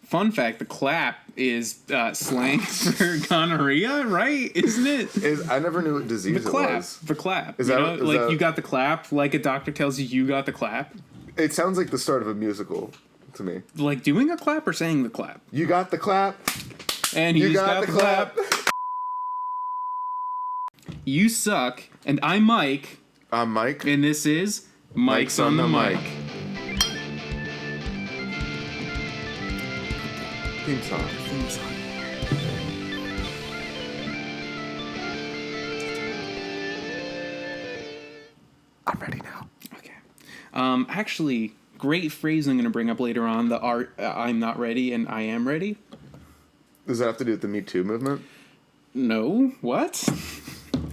Fun fact, the clap is slang for gonorrhea, right? Isn't it? I never knew what disease it was. The clap. Is you that, know, is like that, you got the clap, like a doctor tells you you got the clap. It sounds like the start of a musical to me. Like doing a clap or saying the clap? You got the clap. And you got the clap. You suck, and I'm Mike. I'm Mike. And this is Mike's on the Mic. Theme song. I'm ready now. Okay. Actually, great phrase I'm going to bring up later on, the art I'm not ready and I am ready. Does that have to do with the Me Too movement? No. What?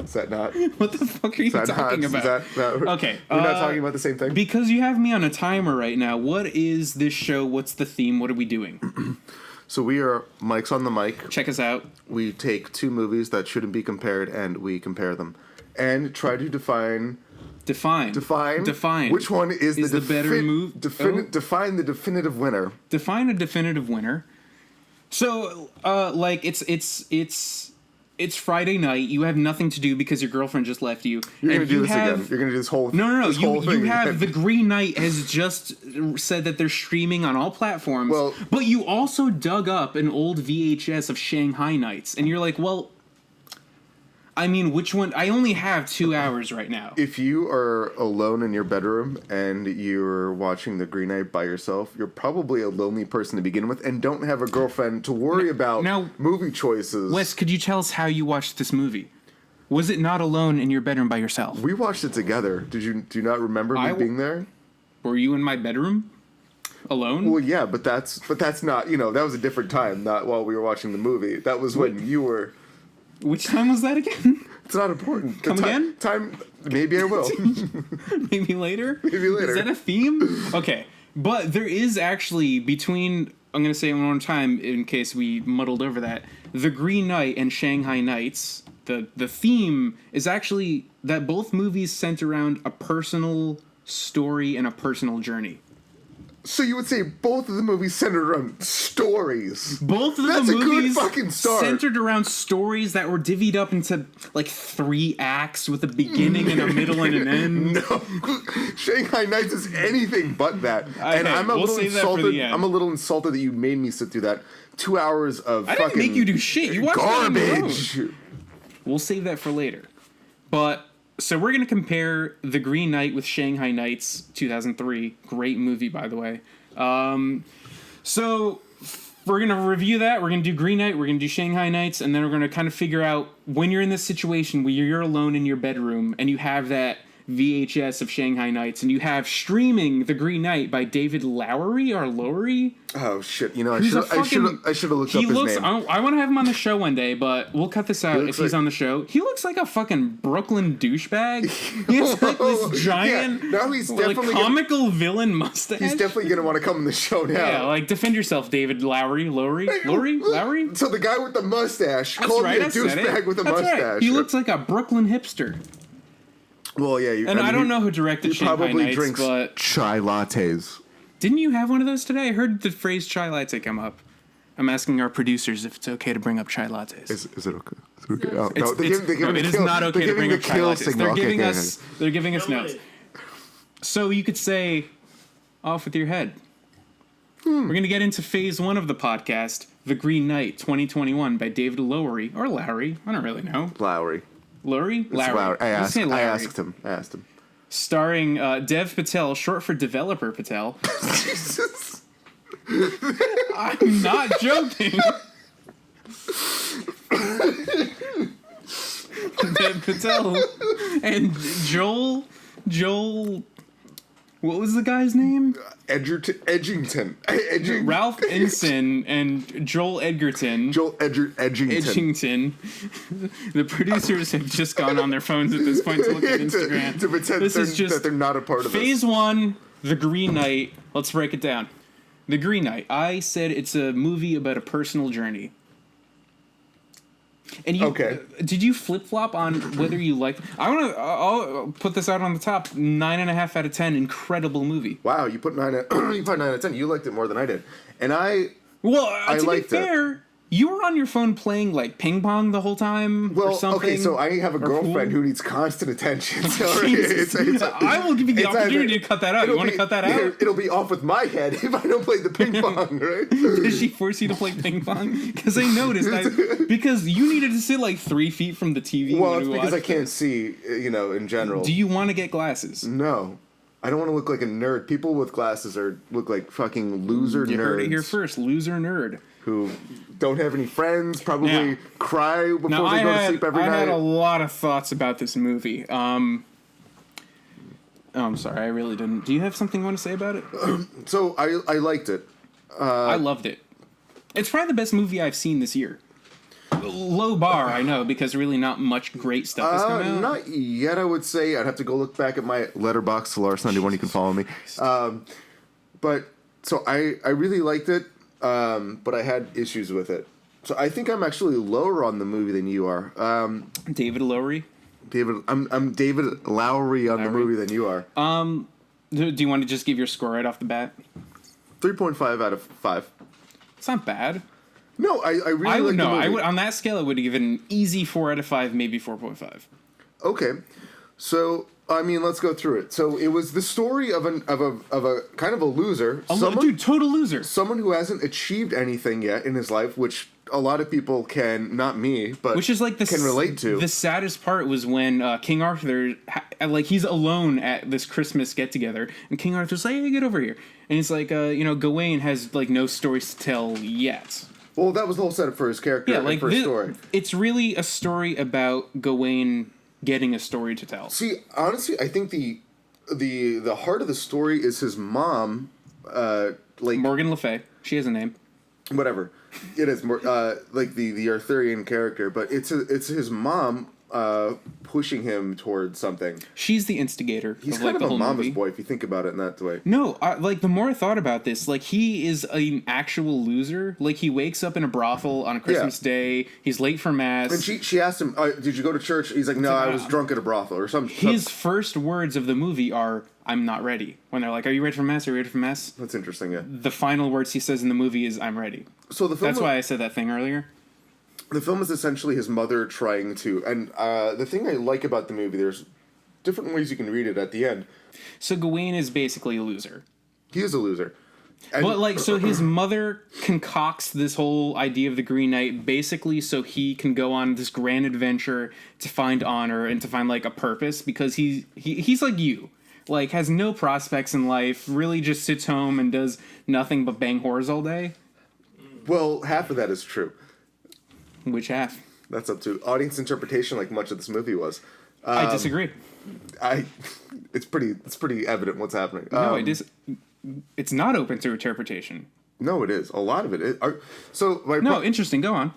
Is that not? What the fuck are you talking about? Okay. We're not talking about the same thing? Because you have me on a timer right now. What is this show? What's the theme? What are we doing? So we are Mike's on the Mic. Check us out. We take two movies that shouldn't be compared and we compare them. And try to define which one is the better movie. Define the definitive winner. Define a definitive winner. So, like, it's Friday night. You have nothing to do because your girlfriend just left you. You're going to do this again. You're going to do this whole No. You have again. The Green Knight has just said that they're streaming on all platforms. Well, but you also dug up an old VHS of Shanghai Knights, and you're like, well, I mean, which one? I only have 2 hours right now. If you are alone in your bedroom and you're watching The Green Knight by yourself, you're probably a lonely person to begin with and don't have a girlfriend to worry about movie choices. Wes, could you tell us how you watched this movie? Was it not alone in your bedroom by yourself? We watched it together. Do you not remember me being there? Were you in my bedroom? Alone? Well, yeah, but that's not, that was a different time, not while we were watching the movie. That was when you were... Which time was that again? It's not important. Come again? Maybe I will. Maybe later? Maybe later. Is that a theme? Okay. But there is actually, between, I'm going to say it one more time in case we muddled over that, The Green Knight and Shanghai Knights, the theme is actually that both movies center around a personal story and a personal journey. So you would say both of the movies centered around stories. Both of That's the movies a good fucking start. Centered around stories that were divvied up into like 3 acts with a beginning and a middle and an end. No, Shanghai Knights is anything but that. And I'm a little insulted. I'm a little insulted that you made me sit through that 2 hours of I fucking didn't make you do shit. You watched garbage. We'll save that for later. But so we're going to compare The Green Knight with Shanghai Knights 2003. Great movie, by the way. So we're going to review that. We're going to do Green Knight. We're going to do Shanghai Knights. And then we're going to kind of figure out when you're in this situation where you're alone in your bedroom and you have that VHS of Shanghai Knights and you have streaming The Green Knight by David Lowery or Lowery. Oh shit! I should have looked up his name. I want to have him on the show one day, but we'll cut this out if he's on the show. He looks like a fucking Brooklyn douchebag. He has like this giant, now he's definitely comical villain mustache. He's definitely gonna want to come on the show now. Yeah, like defend yourself, David Lowery. Lowery. So the guy with the mustache called me a douchebag with a mustache. Right. He looks like a Brooklyn hipster. Well, yeah, I don't know who directed Shanghai Knights, drinks but chai lattes. Didn't you have one of those today? I heard the phrase chai latte come up. I'm asking our producers if it's okay to bring up chai lattes. Is it okay? Is it okay? It is not okay to bring up chai lattes. They're giving us notes. So you could say, off with your head. We're going to get into phase 1 of the podcast, The Green Knight 2021 by David Lowery, or Lowery. I don't really know. Lowery. Lowery? Lowery. I asked him. Starring Dev Patel, short for Developer Patel. Jesus. I'm not joking. Dev Patel and Joel. What was the guy's name? Edgington. Ralph Ensign and Joel Edgerton. Edgington. The producers have just gone on their phones at this point to look at Instagram. to pretend that they're not a part of Phase 1, The Green Knight. Let's break it down. The Green Knight. I said it's a movie about a personal journey. And did you flip-flop on whether you liked... I'll put this out on the top. 9.5 out of 10. Incredible movie. Wow, you put 9 out of 10. You liked it more than I did. And I Well, to be fair, you were on your phone playing like ping pong the whole time or something. Okay, so I have a girlfriend who needs constant attention. So I will give you the opportunity to cut that out. You want to cut that out? It'll be off with my head if I don't play the ping pong, right? Did she force you to play ping pong? Because I noticed because you needed to sit like 3 feet from the TV. Well, it's because I can't see, in general. Do you want to get glasses? No. I don't want to look like a nerd. People with glasses look like fucking loser nerds. You heard it here first, loser nerd. Who don't have any friends, probably cry before they go to sleep every night. I had a lot of thoughts about this movie. I'm sorry, I really didn't. Do you have something you want to say about it? So, I liked it. I loved it. It's probably the best movie I've seen this year. Low bar, I know, because really not much great stuff has come out. Not yet, I would say. I'd have to go look back at my letterbox, Lars91, you can follow me. But, so I really liked it, but I had issues with it. So I think I'm actually lower on the movie than you are. David Lowery? I'm David Lowery on the movie than you are. Do you want to just give your score right off the bat? 3.5 out of 5. It's not bad. No, I really like the movie. I would on that scale. I would have given an easy 4 out of 5, maybe 4.5. Okay, so I mean, let's go through it. So it was the story of a kind of a loser, total loser, someone who hasn't achieved anything yet in his life, which a lot of people can, not me, but which is like can relate to. The saddest part was when King Arthur, he's alone at this Christmas get together, and King Arthur's like, "Hey, get over here," and he's like, Gawain has like no stories to tell yet. Well, that was the whole setup for his character and for his story. It's really a story about Gawain getting a story to tell. See, honestly, I think the heart of the story is his mom, Morgan Le Fay. She has a name. Whatever, it is more the Arthurian character, but it's his mom pushing him towards something. She's the instigator. He's kind of a mama's boy if you think about it in that way. No, the more I thought about this, he is an actual loser. He wakes up in a brothel on a Christmas day. He's late for mass. And she asked him, "Did you go to church?" He's like, "No, I was drunk at a brothel or something." His first words of the movie are, "I'm not ready." When they're like, "Are you ready for mass? Are you ready for mass?" That's interesting. Yeah. The final words he says in the movie is, "I'm ready." So that's why I said that thing earlier. The film is essentially his mother trying to, and the thing I like about the movie, there's different ways you can read it at the end. So Gawain is basically a loser. He is a loser. But so his mother concocts this whole idea of the Green Knight basically so he can go on this grand adventure to find honor and to find a purpose, because he's like you. Has no prospects in life, really just sits home and does nothing but bang whores all day. Well, half of that is true. Which half? That's up to audience interpretation, like much of this movie was. I disagree. It's pretty evident what's happening. No, it's not open to interpretation. No, it is. A lot of it. Interesting. Go on.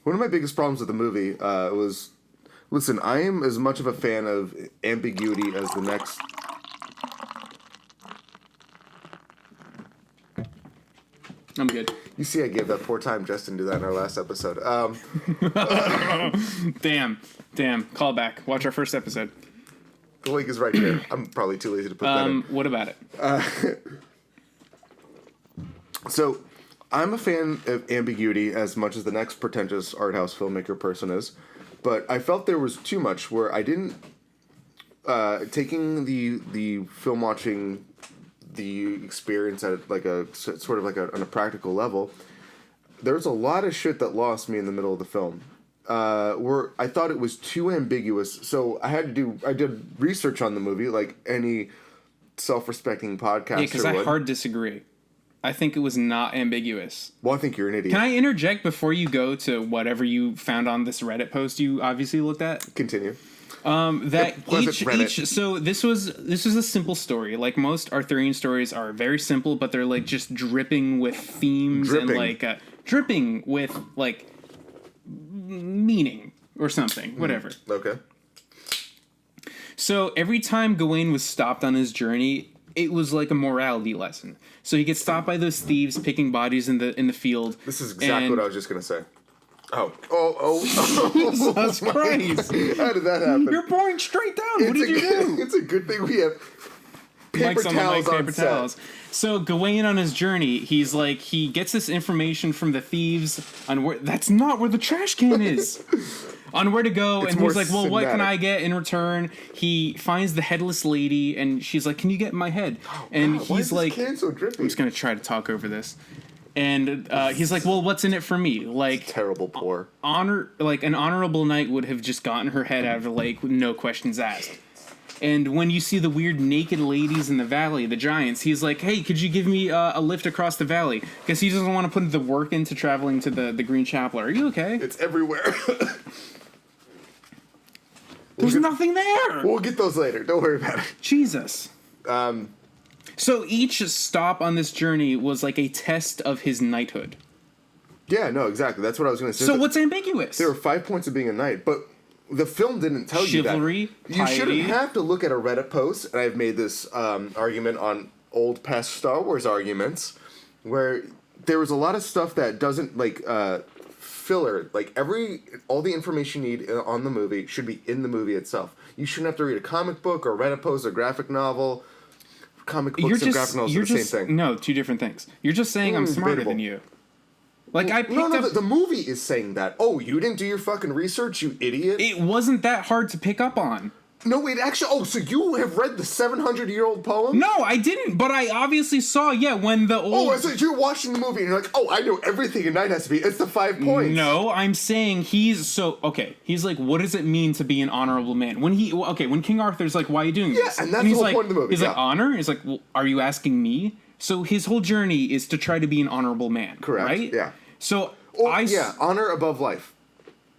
One of my biggest problems with the movie was, listen, I am as much of a fan of ambiguity as the next. I'm good. You see, I gave that poor time Justin do that in our last episode. Damn. Call back. Watch our first episode. The link is right here. I'm probably too lazy to put that in. What about it? So, I'm a fan of ambiguity as much as the next pretentious art house filmmaker person is, but I felt there was too much where I didn't. Taking the film watching. The experience at on a practical level, there's a lot of shit that lost me in the middle of the film. Where I thought it was too ambiguous, so I did research on the movie like any self-respecting podcaster. Yeah, because I hard disagree. I think it was not ambiguous. Well, I think you're an idiot. Can I interject before you go to whatever you found on this Reddit post you obviously looked at? Continue. So this was a simple story. Like most Arthurian stories are very simple, but they're just dripping with themes and dripping with meaning or something, whatever. Okay. So every time Gawain was stopped on his journey, it was like a morality lesson. So he gets stopped by those thieves picking bodies in the field. This is exactly what I was just gonna say. Oh! Jesus Christ! How did that happen? You're pouring straight down. What did you do? It's a good thing we have. Paper towels on set. So Gawain on his journey, he's like, he gets this information from the thieves on where, that's not where the trash can is. On where to go, It's and more he's like, well, what can cinematic. I get in return? He finds the headless lady, and she's like, can you get my head? And God, why he's is this like, can so drippy? I'm just gonna try to talk over this. And he's like, well, what's in it for me? Like, Terrible pour. like an honorable knight would have just gotten her head out of the lake with no questions asked. And when you see the weird naked ladies in the valley, the giants, he's like, hey, could you give me a lift across the valley? Because he doesn't want to put the work into traveling to the Green Chapel. Are you okay? It's everywhere. There's nothing there. We'll get those later. Don't worry about it. Jesus. So each stop on this journey was like a test of his knighthood. Yeah, no, exactly. That's what I was going to say. So what's ambiguous? There were 5 points of being a knight, but the film didn't tell Chivalry, you that. You piety. shouldn't have to look at a Reddit post, and I've made this argument on old past Star Wars arguments, where there was a lot of stuff that doesn't, like, filler. Like, all the information you need on the movie should be in the movie itself. You shouldn't have to read a comic book or Reddit post or graphic novel. Comic books and graphic novels are the same thing. No, two different things. You're just saying I'm smarter debatable. than you. Like, I picked No, up... the movie is saying that. Oh, you didn't do your fucking research, you idiot? It wasn't that hard to pick up on. No, wait, actually... Oh, so you have read the 700-year-old poem? No, I didn't, but I obviously saw, when the old... Oh, so you're watching the movie and you're like, oh, I know everything a knight has to be. It's the 5 points. No, I'm saying he's like, what does it mean to be an honorable man? When King Arthur's like, why are you doing this? Yeah, and that's he's the whole like, point of the movie, He's like, honor? He's like, well, are you asking me? So his whole journey is to try to be an honorable man. Correct, right? yeah. So honor above life.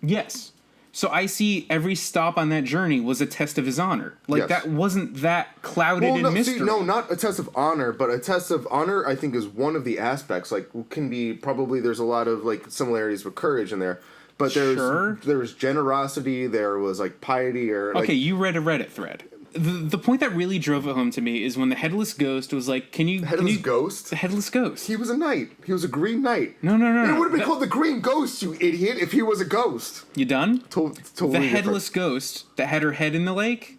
Yes. So I see every stop on that journey was a test of his honor. Like, Yes. that wasn't that clouded in mystery. No, not a test of honor, but a test of honor, I think, is one of the aspects. Like, can be probably, there's a lot of, like, similarities with courage in there. But there was generosity, there was, like, piety, or, like... Okay, you read a Reddit thread. The point that really drove it home to me is when the headless ghost was like, Ghost? The headless ghost. He was a knight. He was a green knight. No. It would have been called the Green Ghost, you idiot, if he was a ghost. You done? Totally the headless ghost that had her head in the lake?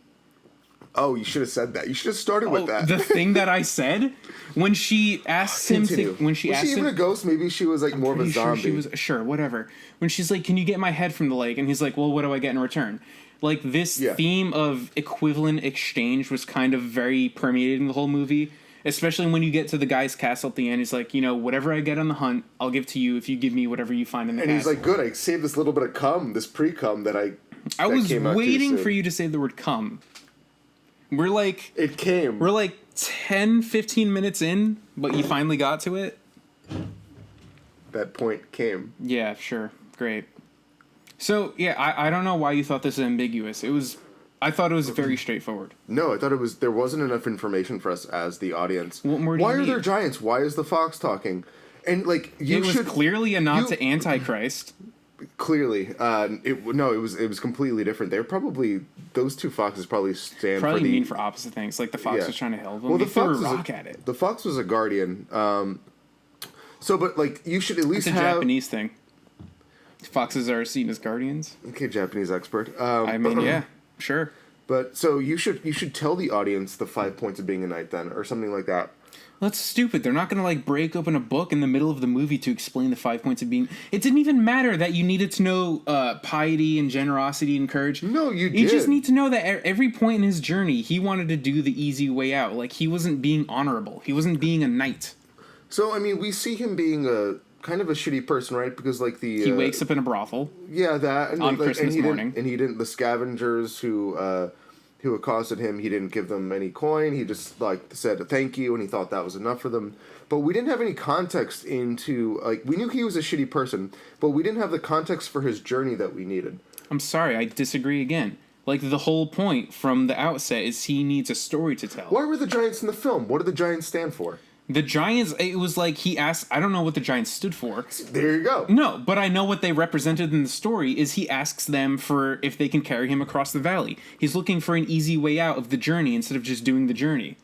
Oh, you should have said that. You should have started with that. The thing that I said? When she asks him Continue. to... When she was asked she even him, a ghost? Maybe she was, like, more of a pretty sure zombie. she was... Sure, whatever. When she's like, can you get my head from the lake? And he's like, well, what do I get in return? Like, this theme of equivalent exchange was kind of very permeating the whole movie. Especially when you get to the guy's castle at the end. He's like, whatever I get on the hunt, I'll give to you if you give me whatever you find in the castle. And he's like, good, I saved this little bit of cum, this pre-cum that I was came out too waiting soon. for you to say the word cum. We're like... It came. We're like 10, 15 minutes in, but you finally got to it? That point came. Yeah, sure. Great. So, I don't know why you thought this was ambiguous. I thought it was very straightforward. No, I thought there wasn't enough information for us as the audience. What more do Why you are need? there giants? Why is the fox talking? And, like, It was clearly a nod to Antichrist. Clearly. It was completely different. They're probably... Those two foxes probably stand Probably for the... mean for opposite things. Like, the fox was trying to help him. Well, He the threw fox a was rock at it. The fox was a guardian. But, like, you should at least It's a have... Japanese thing. Foxes are seen as guardians. Okay, Japanese expert. I mean, yeah, sure. But, so, you should tell the audience the 5 points of being a knight, then, or something like that. That's stupid. They're not going to, like, break open a book in the middle of the movie to explain the 5 points of being... It didn't even matter that you needed to know piety and generosity and courage. No, you did. You just need to know that at every point in his journey, he wanted to do the easy way out. Like, he wasn't being honorable. He wasn't being a knight. So, I mean, we see him being a... kind of a shitty person, right? Because, like, he wakes up in a brothel. Yeah, that. And, on Christmas morning. And he didn't... The scavengers who accosted him, he didn't give them any coin. He just, like, said thank you, and he thought that was enough for them. But we didn't have any context into... Like, we knew he was a shitty person, but we didn't have the context for his journey that we needed. I'm sorry, I disagree again. Like, the whole point from the outset is he needs a story to tell. Why were the giants in the film? What did the giants stand for? The giants, it was like he asked, I don't know what the giants stood for. There you go. No, but I know what they represented in the story is he asks them for if they can carry him across the valley. He's looking for an easy way out of the journey instead of just doing the journey.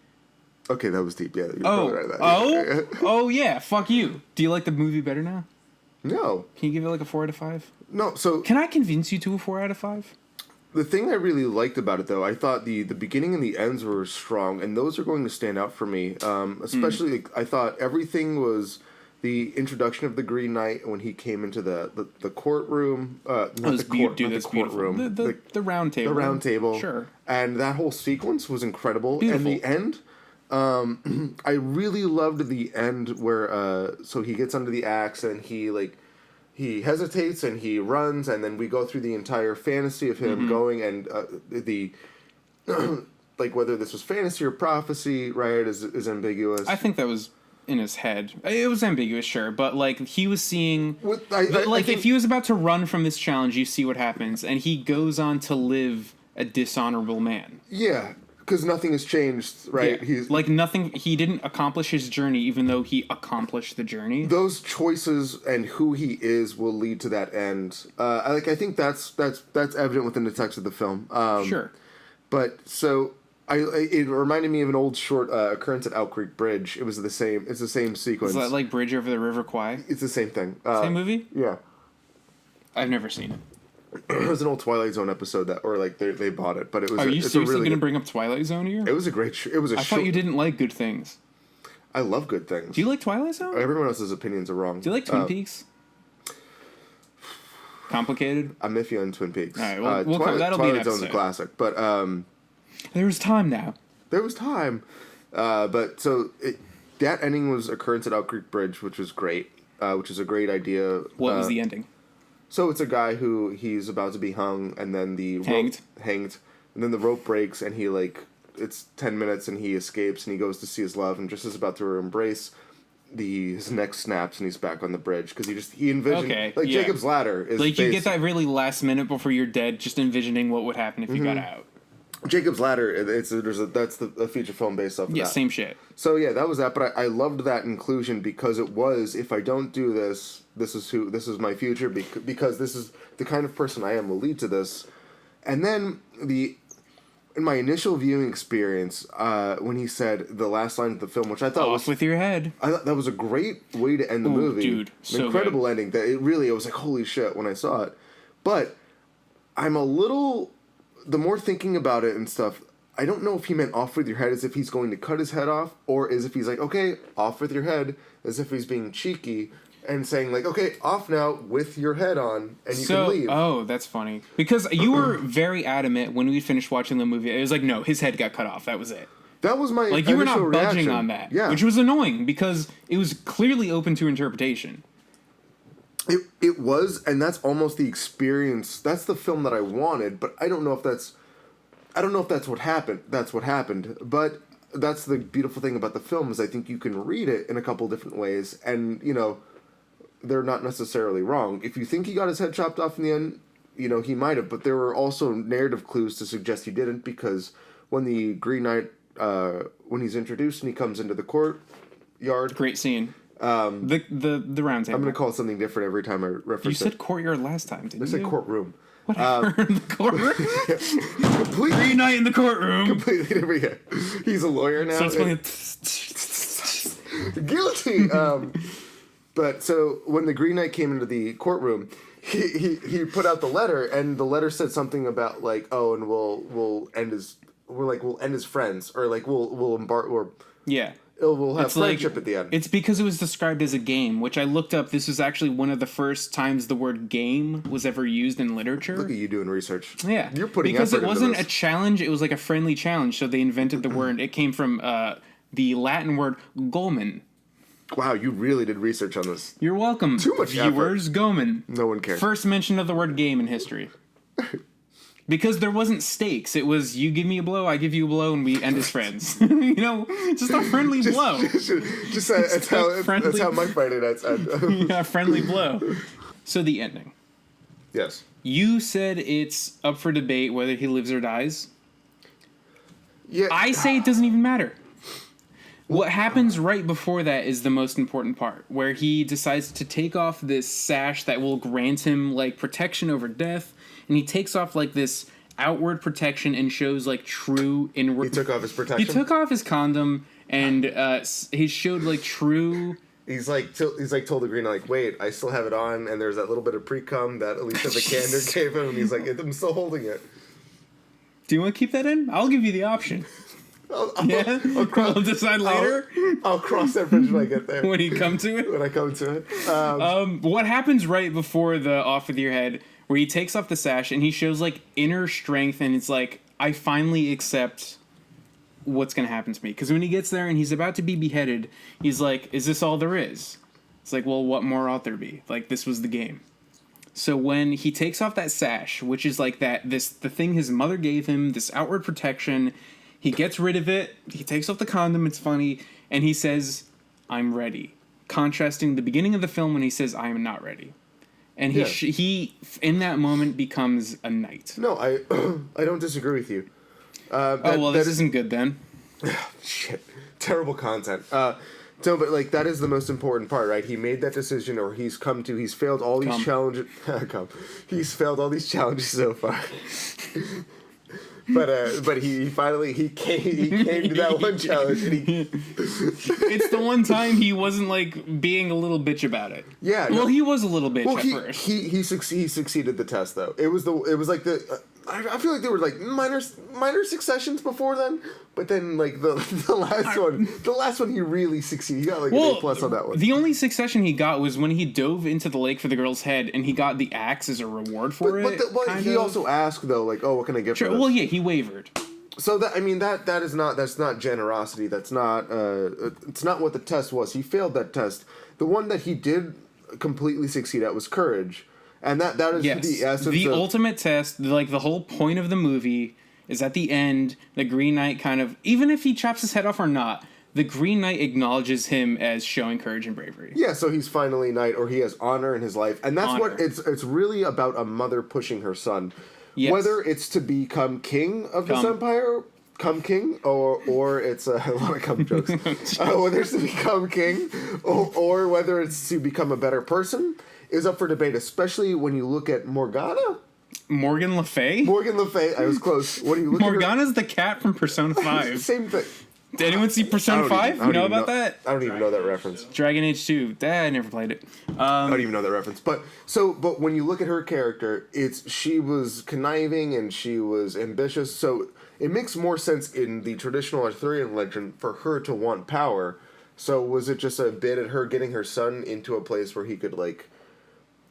Okay, that was deep. Yeah. Oh, yeah, fuck you. Do you like the movie better now? No. Can you give it like a 4 out of 5? No, so... Can I convince you to a 4 out of 5? The thing I really liked about it, though, I thought the beginning and the ends were strong, and those are going to stand out for me. Especially, I thought everything was the introduction of the Green Knight when he came into the courtroom. Not the courtroom. The round table. The round table. Sure. And that whole sequence was incredible. Beautiful. And the end, I really loved the end where so he gets under the axe and he hesitates and he runs, and then we go through the entire fantasy of him going, and the like whether this was fantasy or prophecy, right, is ambiguous. I think that was in his head. It was ambiguous, sure, but like he was seeing, I think, if he was about to run from this challenge, you see what happens, and he goes on to live a dishonorable man. Yeah. Because nothing has changed, right? Yeah. He's like nothing. He didn't accomplish his journey, even though he accomplished the journey. Those choices and who he is will lead to that end. I think that's evident within the text of the film. Sure. But so it reminded me of an old short occurrence at Owl Creek Bridge. It was the same. It's the same sequence. Is that like Bridge over the River Kwai? It's the same thing. Same movie? Yeah. I've never seen it. It was an old Twilight Zone episode they bought it, but it was. Are you seriously going to bring up Twilight Zone here? It was a great. It was a. I thought you didn't like Good Things. I love Good Things. Do you like Twilight Zone? Everyone else's opinions are wrong. Do you like Twin Peaks? Complicated. I'm iffy on Twin Peaks. All right, well, that'll be an episode. Twilight Zone's a classic, but there was time now. There was time, but so that ending was Occurrence at Owl Creek Bridge, which was great, which is a great idea. What was the ending? So it's a guy who he's about to be hung, and then the hanged, and then the rope breaks, and he it's 10 minutes, and he escapes, and he goes to see his love, and just is about to embrace, his neck snaps, and he's back on the bridge because he envisioned Jacob's ladder is like you get that really last minute before you're dead, just envisioning what would happen if you got out. Jacob's Ladder. That's the feature film based off of that. Yeah, same shit. So yeah, that was that. But I loved that inclusion because it was, if I don't do this, this is my future because this is the kind of person I am will lead to this. And then in my initial viewing experience, when he said the last line of the film, which I thought off with your head. I thought that was a great way to end the movie. Dude, so incredible good. ending. That I was like, holy shit when I saw it. But I'm a little. The more thinking about it and stuff, I don't know if he meant off with your head as if he's going to cut his head off, or as if he's like, okay, off with your head, as if he's being cheeky and saying like, okay, off now with your head on, and you can leave. Oh, that's funny. Because you were very adamant when we finished watching the movie. It was like, no, his head got cut off. That was it. That was my like you were not budging reaction. on that, yeah. Which was annoying because it was clearly open to interpretation. It was, and that's almost the experience. That's the film that I wanted, but I don't know if that's what happened. That's what happened. But that's the beautiful thing about the film is I think you can read it in a couple different ways, and they're not necessarily wrong. If you think he got his head chopped off in the end, he might have. But there were also narrative clues to suggest he didn't, because when the Green Knight, when he's introduced and he comes into the courtyard, great scene. The round table. I'm gonna call it something different every time I reference it. You said courtyard last time, didn't you? I said courtroom. Whatever. The courtroom. Green Knight in the courtroom. Completely different. Yeah. He's a lawyer now. So guilty. But so when the Green Knight came into the courtroom, he put out the letter, and the letter said something about like, oh, and we'll end his friends, or like we'll embark, or yeah. We'll have friendship at the end. It's because it was described as a game, which I looked up. This was actually one of the first times the word game was ever used in literature. Look at you doing research. Yeah. You're putting because effort it wasn't into this. a challenge, it was like a friendly challenge, so they invented the word. It came from the Latin word gomen. Wow, you really did research on this. You're welcome. Too much viewers, gomen. No one cares. First mention of the word game in history. Because there wasn't stakes. It was, you give me a blow, I give you a blow, and we end as friends. Just a friendly blow. That's how my Friday nights end. Yeah, friendly blow. So the ending. Yes. You said it's up for debate whether he lives or dies. Yeah. I say it doesn't even matter. What happens right before that is the most important part, where he decides to take off this sash that will grant him, like, protection over death, and he takes off, like, this outward protection and shows, like, true inward... He took off his protection? He took off his condom, and he showed, like, true... He's told the Green Knight, like, wait, I still have it on, and there's that little bit of pre-cum that Alicia Vikander gave him, and he's like, I'm still holding it. Do you want to keep that in? I'll give you the option. Yeah? We'll decide later. I'll cross that bridge when I get there. When you come to it? When I come to it. What happens right before the off with your head, where he takes off the sash and he shows, like, inner strength, and it's like, I finally accept what's going to happen to me. Because when he gets there and he's about to be beheaded, he's like, is this all there is? It's like, well, what more ought there be? Like, this was the game. So when he takes off that sash, which is like the thing his mother gave him, this outward protection, he gets rid of it, he takes off the condom, it's funny, and he says, I'm ready. Contrasting the beginning of the film when he says, I am not ready. And he in that moment becomes a knight. No, I don't disagree with you. This isn't good then. Shit. Terrible content. So, but like that is the most important part, right? He made that decision, or he's failed all these challenges. He's failed all these challenges so far. But he finally came to that one challenge, and it's the one time he wasn't like being a little bitch about it. Yeah. Well, he was a little bitch at first. He succeeded the test though. It was I feel like there were like minor successions before then, but then like the last one he really succeeded. He got like an A+ on that one. The only succession he got was when he dove into the lake for the girl's head, and he got the axe as a reward for it. But he also asked though, like, oh, what can I get for this? Well, yeah, he wavered. So that's not generosity. That's not it's not what the test was. He failed that test. The one that he did completely succeed at was courage. And that is the essence. The ultimate test, like the whole point of the movie, is at the end, the Green Knight kind of, even if he chops his head off or not, the Green Knight acknowledges him as showing courage and bravery. Yeah, so he's finally a knight, or he has honor in his life, and that's what it's really about. A mother pushing her son, whether it's to become king of this empire. Come king, or it's a lot of cum jokes. Whether it's to become king, or whether it's to become a better person, is up for debate. Especially when you look at Morgana. Morgan Le Fay. I was close. What do you look at? Morgana's the cat from Persona 5. Same thing. Did anyone see Persona 5? You know about that? I don't even know that reference. Dragon Age 2. I never played it. I don't even know that reference. But when you look at her character, she was conniving and she was ambitious. So it makes more sense in the traditional Arthurian legend for her to want power. So was it just a bit at her getting her son into a place where he could like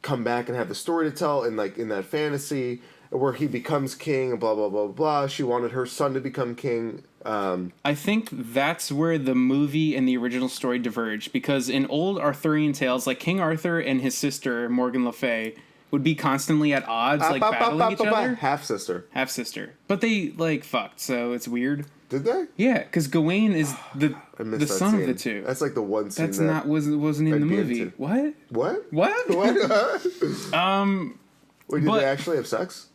come back and have the story to tell, and like in that fantasy where he becomes king and blah blah blah blah. She wanted her son to become king. I think that's where the movie and the original story diverge, because in old Arthurian tales, like King Arthur and his sister Morgan Le Fay would be constantly at odds, like battling each other. Half sister, but they like fucked, so it's weird. Did they? Yeah, because Gawain is the son of the two. That's like the one scene that wasn't in the movie. What? Wait, did they actually have sex?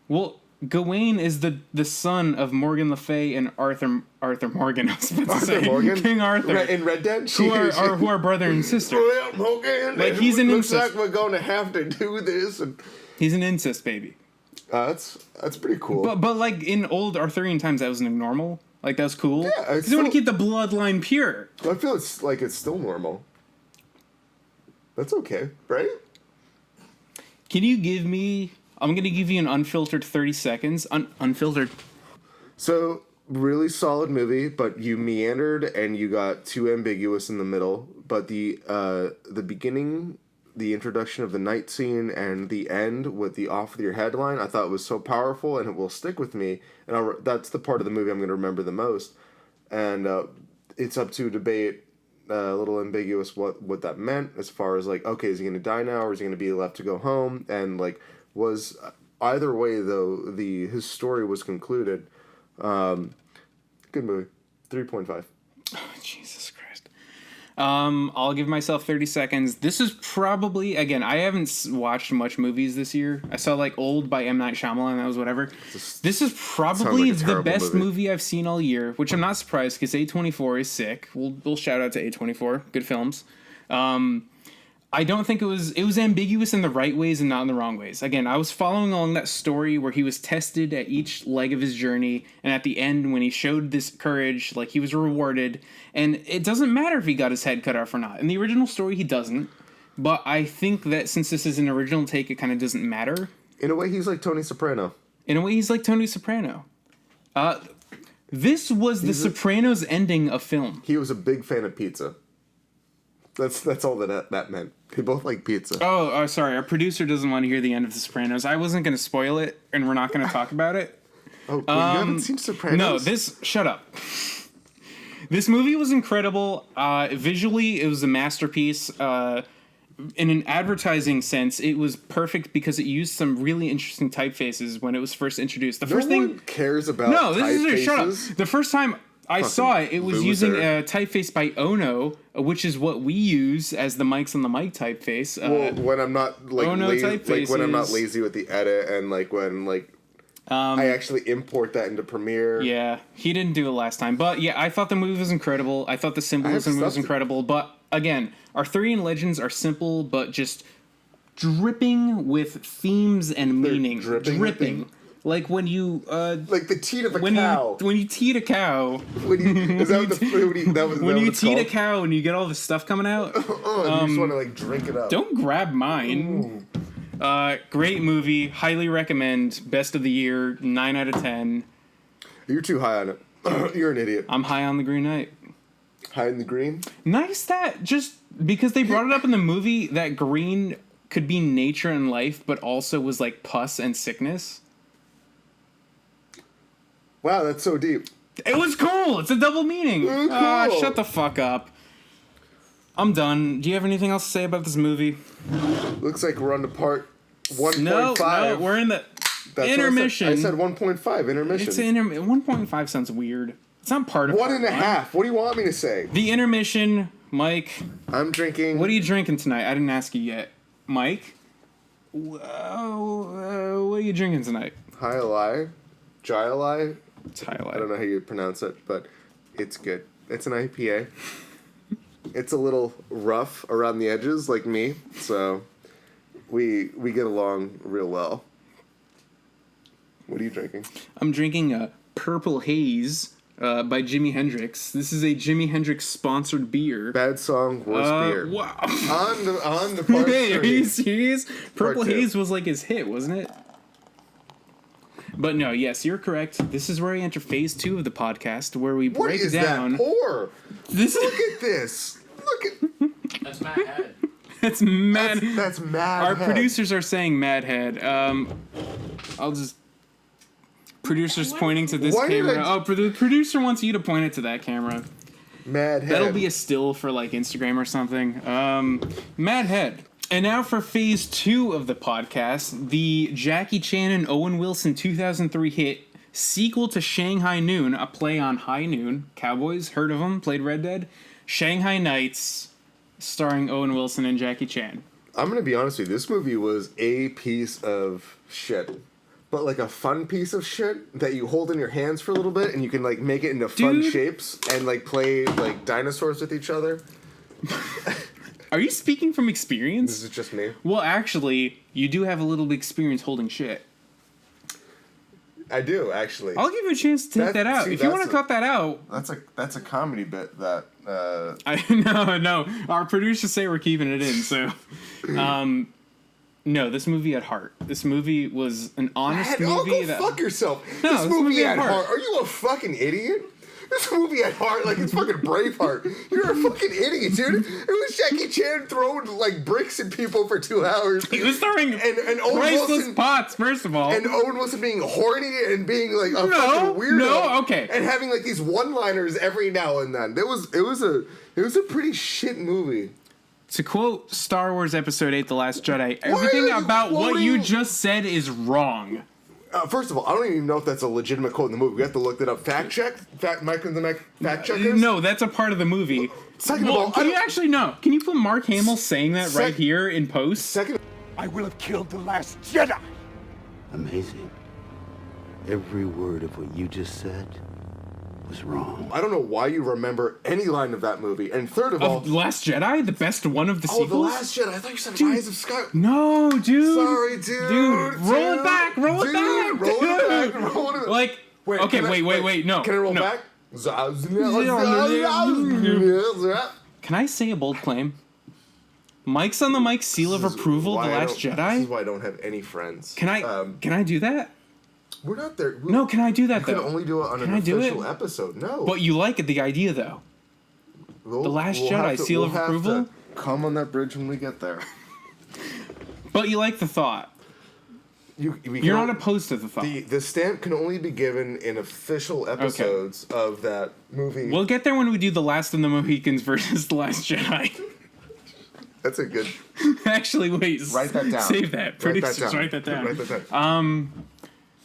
Well, Gawain is the son of Morgan Le Fay and Arthur Morgan. I was about to say Morgan? King Arthur In Red Dead, who are brother and sister. Well, Morgan, like he's an looks incest. like we're going to have to do this. And he's an incest baby. That's pretty cool. But like in old Arthurian times, that was normal. Like that's cool. Yeah, because they want to keep the bloodline pure. I feel it's still normal. That's okay, right? Can you give me? I'm gonna give you an unfiltered 30 seconds. Unfiltered. So really solid movie, but you meandered and you got too ambiguous in the middle. But the beginning, the introduction of the night scene, and the end with the off with your headline, I thought was so powerful, and it will stick with me. And that's the part of the movie I'm going to remember the most. And it's up to debate, a little ambiguous what that meant, as far as like, okay, is he going to die now, or is he going to be left to go home? And like, was either way though, his story was concluded. Good movie, 3.5. Oh, Jesus Christ. I'll give myself 30 seconds. This is probably, again, I haven't watched much movies this year. I saw like Old by M. Night Shyamalan, that was whatever. This is probably like the best movie I've seen all year, which I'm not surprised because A24 is sick. We'll shout out to A24. Good films. I don't think it was ambiguous in the right ways and not in the wrong ways. Again, I was following along that story where he was tested at each leg of his journey, and at the end when he showed this courage, like he was rewarded, and it doesn't matter if he got his head cut off or not. In the original story, he doesn't, but I think that since this is an original take, it kind of doesn't matter. In a way, he's like Tony Soprano. This was the Sopranos ending of film. He was a big fan of pizza. That's all that meant. They both like pizza. Oh, sorry. Our producer doesn't want to hear the end of The Sopranos. I wasn't going to spoil it, and we're not going to talk about it. Oh, you haven't seen Sopranos? No, shut up. This movie was incredible. Visually, it was a masterpiece. In an advertising sense, it was perfect because it used some really interesting typefaces when it was first introduced. No one cares about typefaces. Shut up. The first time I saw it, it was using a typeface by Ono, which is what we use as the mics on the mic typeface. When I'm not when I'm not lazy with the edit, and when I actually import that into Premiere. Yeah, he didn't do it last time, but yeah, I thought the movie was incredible. I thought the symbolism was incredible, but again, Arthurian legends are simple, but just dripping with themes and meaning. Dripping. Like when you like the teat of a cow. When you teat a cow. When you teat a cow and you get all the stuff coming out. You just want to drink it up. Don't grab mine. Great movie. Highly recommend. Best of the year. 9 out of 10. You're too high on it. You're an idiot. I'm high on the Green Knight. High in the green? Nice that just because they brought it up in the movie that green could be nature and life, but also was like pus and sickness. Wow, that's so deep. It was cool. It's a double meaning. Cool. Shut the fuck up. I'm done. Do you have anything else to say about this movie? Looks like we're on to part 1.5. No, we're in the intermission. I said 1.5 intermission. It's 1.5 sounds weird. It's not part of 1.5. What do you want me to say? The intermission, Mike. I'm drinking. What are you drinking tonight? I didn't ask you yet, Mike. What are you drinking tonight? Jai-alai. It's highlight. I don't know how you pronounce it, but it's good. It's an IPA. It's a little rough around the edges, like me, so we get along real well. What are you drinking? I'm drinking a Purple Haze by Jimi Hendrix. This is a Jimi Hendrix sponsored beer. Bad song, worst beer. Wow. on the part Hey, are you serious? Purple Haze was like his hit, wasn't it? But no, yes, you're correct. This is where I enter phase 2 of the podcast, where we break down. What is that pour? Look at this. Look at. That's Mad Head. That's Mad. That's Mad. Our producers are saying Mad Head. I'll just. Producer's pointing to this camera. The producer wants you to point it to that camera. Mad Head. That'll be a still for like Instagram or something. Mad Head. And now for phase 2 of the podcast, the Jackie Chan and Owen Wilson 2003 hit sequel to Shanghai Noon, a play on High Noon. Cowboys, heard of them, played Red Dead. Shanghai Knights, starring Owen Wilson and Jackie Chan. I'm going to be honest with you, this movie was a piece of shit. But like a fun piece of shit that you hold in your hands for a little bit and you can like make it into fun shapes and like play like dinosaurs with each other. Are you speaking from experience? This is just me. Well, actually, you do have a little bit of experience holding shit. I do, actually. I'll give you a chance to take that out. If you want to cut that out... That's a comedy bit that... No. Our producers say we're keeping it in, so... No, this movie had heart. This movie was an honest movie. Fuck yourself. No, this movie had heart. Are you a fucking idiot? This movie had heart like it's fucking Braveheart. You're a fucking idiot, dude. It was Jackie Chan throwing like bricks at people for 2 hours. He was throwing and Owen priceless Wilson, pots, first of all. And Owen Wilson being horny and being like a fucking weirdo. No, okay. And having like these one-liners every now and then. It was a pretty shit movie. To quote Star Wars Episode 8, The Last Jedi, everything about what you just said is wrong. First of all, I don't even know if that's a legitimate quote in the movie. We have to look that up. Fact check? Mike and the fact checkers? No, that's a part of the movie. Second of all, can you actually know? Can you put Mark Hamill saying that right here in post? I will have killed the last Jedi. Amazing. Every word of what you just said was wrong. I don't know why you remember any line of that movie. And third of all... Last Jedi? The best one of the sequels? Oh, The Last Jedi. I thought you said Rise of Skywalker. No, dude. Sorry, dude. Dude, roll it back. Roll it back. Like, wait, okay, wait. No. Can I roll back? Can I say a bold claim? Mike's on the mic, seal of approval, The Last Jedi? This is why I don't have any friends. Can I do that? We're not there. No, can I do that, You though? can only do it on an official episode. No. But you like it, the idea, though. The Last Jedi, seal of approval? Have to come on that bridge when we get there. But you like the thought. You're not opposed to the thought. The stamp can only be given in official episodes of that movie. We'll get there when we do The Last of the Mohicans versus The Last Jedi. That's a good... Actually, wait. Write that down. Save that. Producers, write that down. Write that down.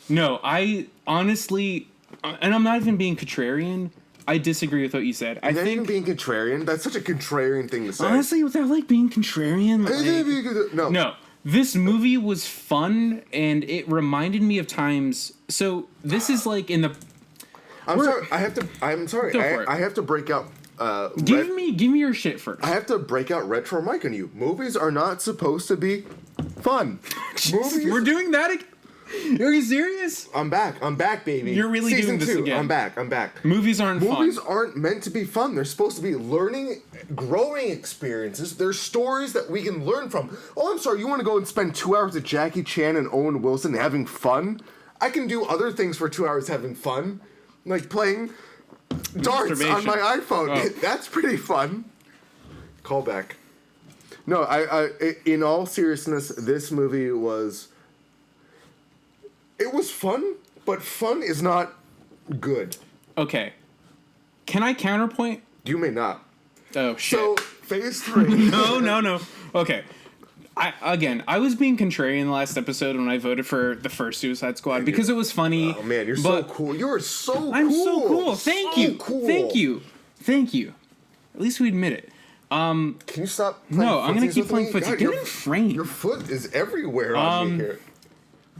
No, I honestly... And I'm not even being contrarian. I disagree with what you said. I think even being contrarian. That's such a contrarian thing to say. Honestly, without like being contrarian, no. This movie was fun, and it reminded me of times. So this is like in the. I'm sorry. Go for it. I have to break out. Give me your shit first. I have to break out Retro Mike on you. Movies are not supposed to be fun. Movies. We're doing that. Are you serious? I'm back, baby. You're really Season doing this 2. again. I'm back. Movies aren't meant to be fun. They're supposed to be learning, growing experiences. There's stories that we can learn from. Oh, I'm sorry. You want to go and spend 2 hours with Jackie Chan and Owen Wilson having fun? I can do other things for 2 hours having fun, like playing darts on my iPhone. Oh. That's pretty fun. Callback. No, I in all seriousness, this movie was... It was fun, but fun is not good. Okay. Can I counterpoint? You may not. Oh, shit. So, phase 3. No. Okay. I was being contrarian in the last episode when I voted for the first Suicide Squad because it was funny. Oh, man, you're so cool. You're so cool. I'm so cool. Thank you. Cool. Thank you. At least we admit it. Can you stop playing No, I'm going to keep playing footsie. Get in frame. Your foot is everywhere on me here.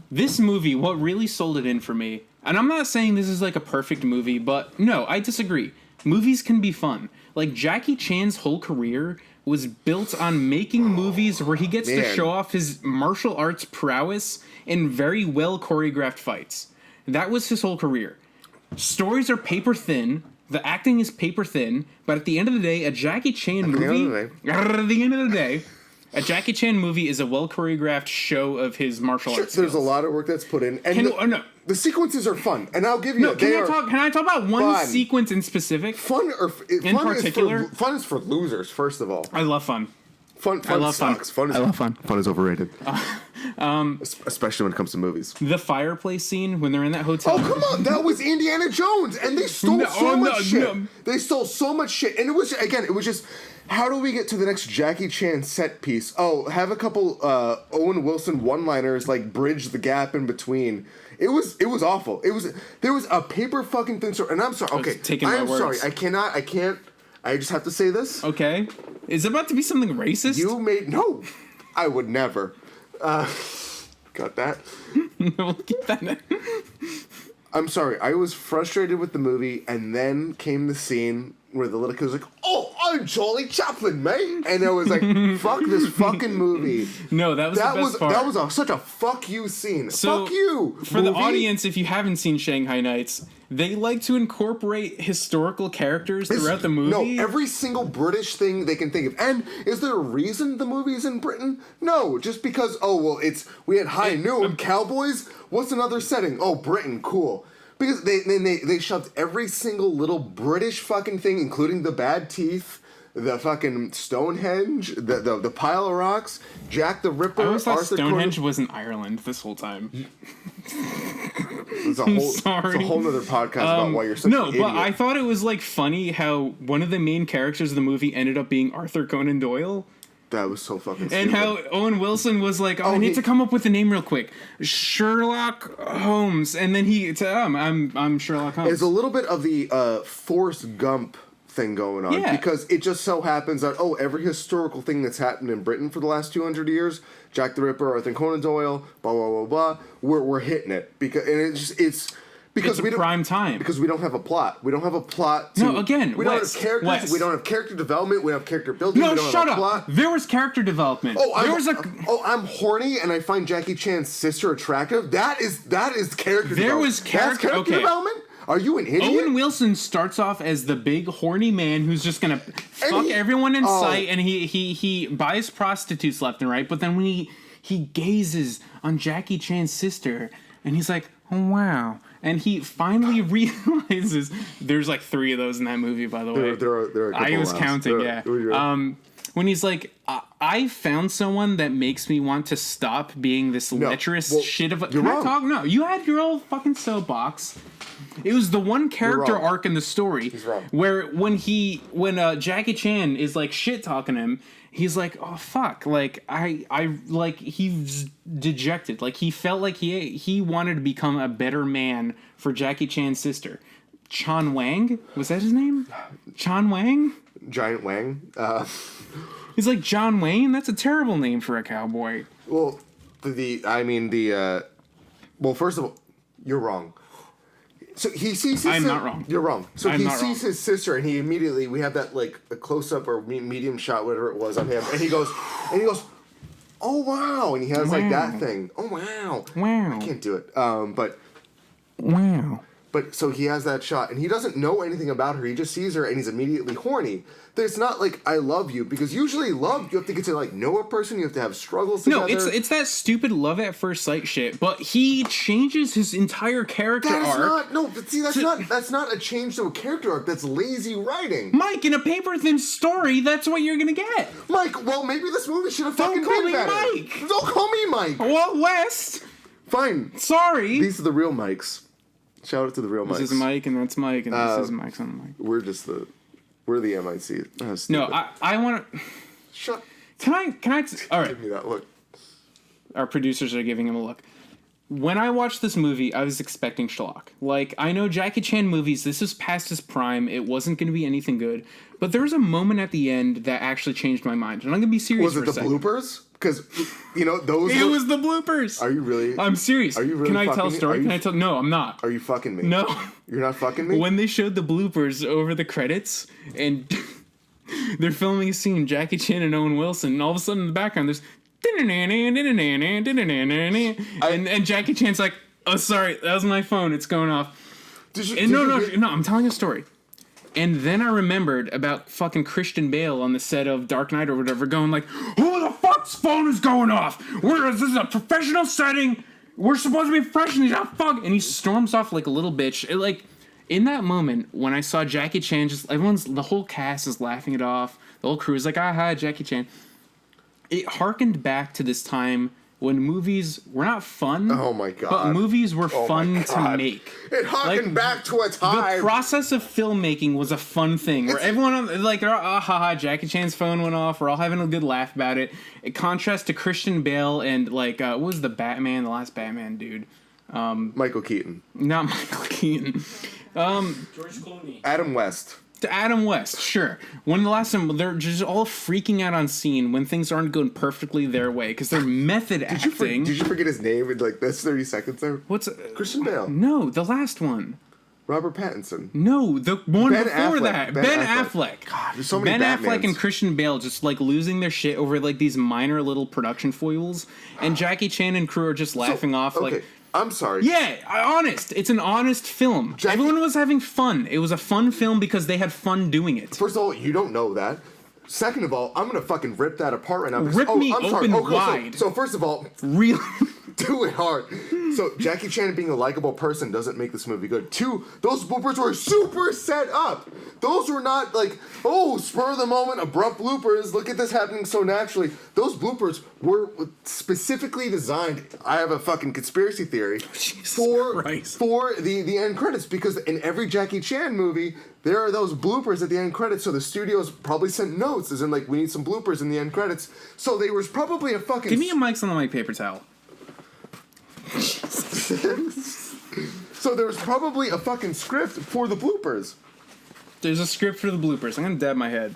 This movie, what really sold it in for me, and I'm not saying this is like a perfect movie, but no, I disagree. Movies can be fun. Like, Jackie Chan's whole career was built on making movies where he gets to show off his martial arts prowess in very well choreographed fights. That was his whole career. Stories are paper thin. The acting is paper thin. But at the end of the day, a Jackie Chan movie... At the end of the day... A Jackie Chan movie is a well choreographed show of his martial arts skills. There's a lot of work that's put in, and the sequences are fun. And I'll give you. Can I talk about one sequence in specific? Fun is for losers. First of all, I love fun. Fun sucks. I love fun. Fun is overrated. Especially when it comes to movies. The fireplace scene when they're in that hotel. Oh, come on. That was Indiana Jones. And they stole so much shit. They stole so much shit. And it was just, how do we get to the next Jackie Chan set piece? Oh, have a couple Owen Wilson one-liners, like, bridge the gap in between. It was awful. There was a paper fucking thing. And I'm sorry. Okay. I'm sorry. I can't. I just have to say this. Okay. Is it about to be something racist? No. I would never. Got that? No, get that. I'm sorry. I was frustrated with the movie, and then came the scene where the little kid was like, "Oh, I'm Charlie Chaplin, mate," and I was like, "Fuck this fucking movie." No, that was the best part. That was such a fuck you scene. So, fuck you. For the audience, if you haven't seen Shanghai Knights, they like to incorporate historical characters throughout the movie. No, every single British thing they can think of. And is there a reason the movie is in Britain? No, just because, we had high noon, cowboys, what's another setting? Oh, Britain, cool. Because they shoved every single little British fucking thing, including the bad teeth, the fucking Stonehenge, the pile of rocks, Jack the Ripper, I always thought Stonehenge was in Ireland this whole time. It's a whole other podcast about why you're such an idiot. No, but I thought it was like funny how one of the main characters of the movie ended up being Arthur Conan Doyle. That was so fucking stupid. And how Owen Wilson was like, I need to come up with a name real quick. Sherlock Holmes. And then he said, I'm Sherlock Holmes. There's a little bit of the Forrest Gump thing going on. Yeah. Because it just so happens that, every historical thing that's happened in Britain for the last 200 years, Jack the Ripper, Arthur Conan Doyle, blah, blah, blah, blah, we're hitting it. Because it's prime time. Because we don't have a plot. We don't have a plot. We don't have characters. We don't have character development. We don't have character building. No, we don't shut have a up. plot. There was character development. I'm horny and I find Jackie Chan's sister attractive. That is character development. There was character development? Are you an idiot? Owen Wilson starts off as the big horny man who's just gonna fuck everyone in sight, and he buys prostitutes left and right. But then when he gazes on Jackie Chan's sister, and he's like, oh wow. And he finally realizes there's like 3 of those in that movie, by the way. There are a couple I was laughs. counting, yeah. When he's like, I found someone that makes me want to stop being this lecherous shit of a... You're wrong. I talk? No, you had your old fucking soapbox. It was the one character arc in the story where when Jackie Chan is like shit talking him, he's like, oh fuck, like I like he's dejected, like he felt like he wanted to become a better man for Jackie Chan's sister. Chan Wang, was that his name? Chan Wang? Giant Wang. He's like, John Wayne? That's a terrible name for a cowboy. Well, well, first of all, you're wrong. So he sees his... I'm not wrong. You're wrong. So I'm he not sees wrong. his sister, and he immediately... We have that, like, a close-up or medium shot, whatever it was, on him. And he goes, oh, wow. And he has, like, that thing. Oh, wow. Wow. I can't do it. But so he has that shot, and he doesn't know anything about her. He just sees her, and he's immediately horny. It's not like, I love you, because usually love, you have to get to, like, know a person, you have to have struggles together. No, it's that stupid love at first sight shit, but he changes his entire character arc. That's not a change to a character arc, that's lazy writing. Mike, in a paper-thin story, that's what you're gonna get. Mike, well, maybe this movie should have fucking call been me better. Mike. Don't call me Mike. Well, West. Fine. Sorry. These are the real Mikes. Shout out to the real Mikes. This is Mike, and that's Mike, and this is Mike's on Mike. We're the MIC. No, I want to... Shut. Can I... All right. Give me that look. Our producers are giving him a look. When I watched this movie, I was expecting schlock. Like, I know Jackie Chan movies, this is past his prime, it wasn't going to be anything good, but there was a moment at the end that actually changed my mind, and I'm going to be serious for a second. Was it the bloopers? Because, those It was the bloopers! Are you really? I'm serious. Are you really Can I tell a fucking me? story? Can I tell... No, I'm not. Are you fucking me? No. You're not fucking me? When they showed the bloopers over the credits, and they're filming a scene, Jackie Chan and Owen Wilson, and all of a sudden in the background there's... And Jackie Chan's like, oh, sorry, that was my phone, it's going off. No, I'm telling a story. And then I remembered about fucking Christian Bale on the set of Dark Knight or whatever, going like, who the fuck's phone is going off? This is a professional setting. We're supposed to be professionals. Fuck. And he storms off like a little bitch. In that moment, when I saw Jackie Chan, the whole cast is laughing it off. The whole crew is like, hi, Jackie Chan. It harkened back to this time when movies were not fun. Oh my god! But movies were fun to make. It harkened back to a time. The process of filmmaking was a fun thing where everyone they're all, Jackie Chan's phone went off. We're all having a good laugh about it. In contrast to Christian Bale and what was the last Batman dude? Michael Keaton. Not Michael Keaton. George Clooney. Adam West. To Adam West, sure. When the last time they're just all freaking out on scene when things aren't going perfectly their way because they're method acting. Did you forget his name in this 30 seconds there? What's Christian Bale? No, the last one. Robert Pattinson. No, the one Ben before Affleck. that. Ben Affleck. God, there's so many Ben Batmans. Affleck and Christian Bale just losing their shit over these minor little production foibles, and Jackie Chan and crew are just laughing off okay. I'm sorry. Yeah, honest. It's an honest film. Everyone was having fun. It was a fun film because they had fun doing it. First of all, you don't know that. Second of all, I'm gonna fucking rip that apart right now. Rip me open wide. So first of all, really do it hard. So Jackie Chan being a likable person doesn't make this movie good. 2, those bloopers were super set up. Those were not spur of the moment, abrupt bloopers. Look at this happening so naturally. Those bloopers were specifically designed. I have a fucking conspiracy theory for the end credits, because in every Jackie Chan movie there are those bloopers at the end credits. So the studios probably sent notes, as in we need some bloopers in the end credits. So there was probably a fucking. Give me a Mike's on the mic paper towel. So there was probably a fucking script for the bloopers. There's a script for the bloopers. I'm gonna dab my head.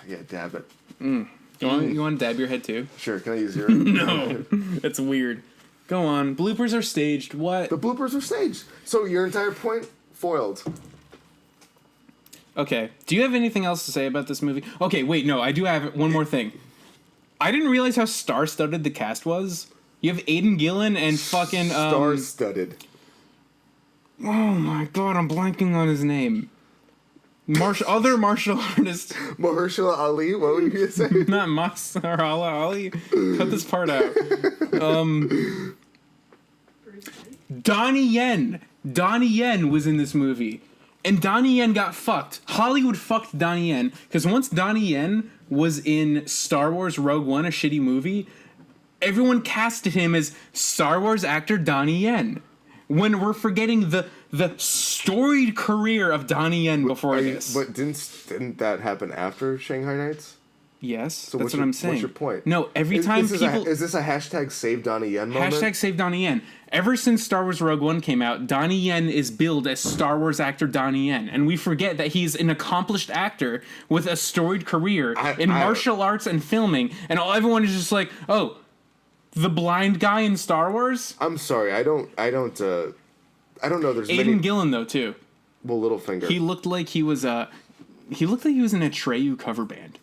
Yeah, dab it. You want to dab your head too? Sure. Can I use yours? No, that's weird. Go on. Bloopers are staged. What? The bloopers are staged. So your entire point foiled. Okay. Do you have anything else to say about this movie? Okay. Wait. No, I do have one more thing. I didn't realize how star-studded the cast was. You have Aidan Gillen and fucking star-studded. Oh my god, I'm blanking on his name. Other martial artist. Mahershala Ali. What were you gonna say? Not Mahershala Ali. Cut this part out. Donnie Yen. Donnie Yen was in this movie. And Donnie Yen got fucked. Hollywood fucked Donnie Yen. Because once Donnie Yen was in Star Wars Rogue One, a shitty movie, everyone casted him as Star Wars actor Donnie Yen. When we're forgetting the storied career of Donnie Yen before this. But didn't that happen after Shanghai Nights? Yes, So that's what I'm saying. What's your point? No, every time people... Is this a hashtag Save Donnie Yen moment? Hashtag Save Donnie Yen. Ever since Star Wars Rogue One came out, Donnie Yen is billed as Star Wars actor Donnie Yen. And we forget that he's an accomplished actor with a storied career in martial arts and filming. And everyone is just like, oh, the blind guy in Star Wars? I'm sorry, I don't know. There's Aidan Gillen, though, too. Well, Littlefinger. He looked like he was in a Atreyu cover band.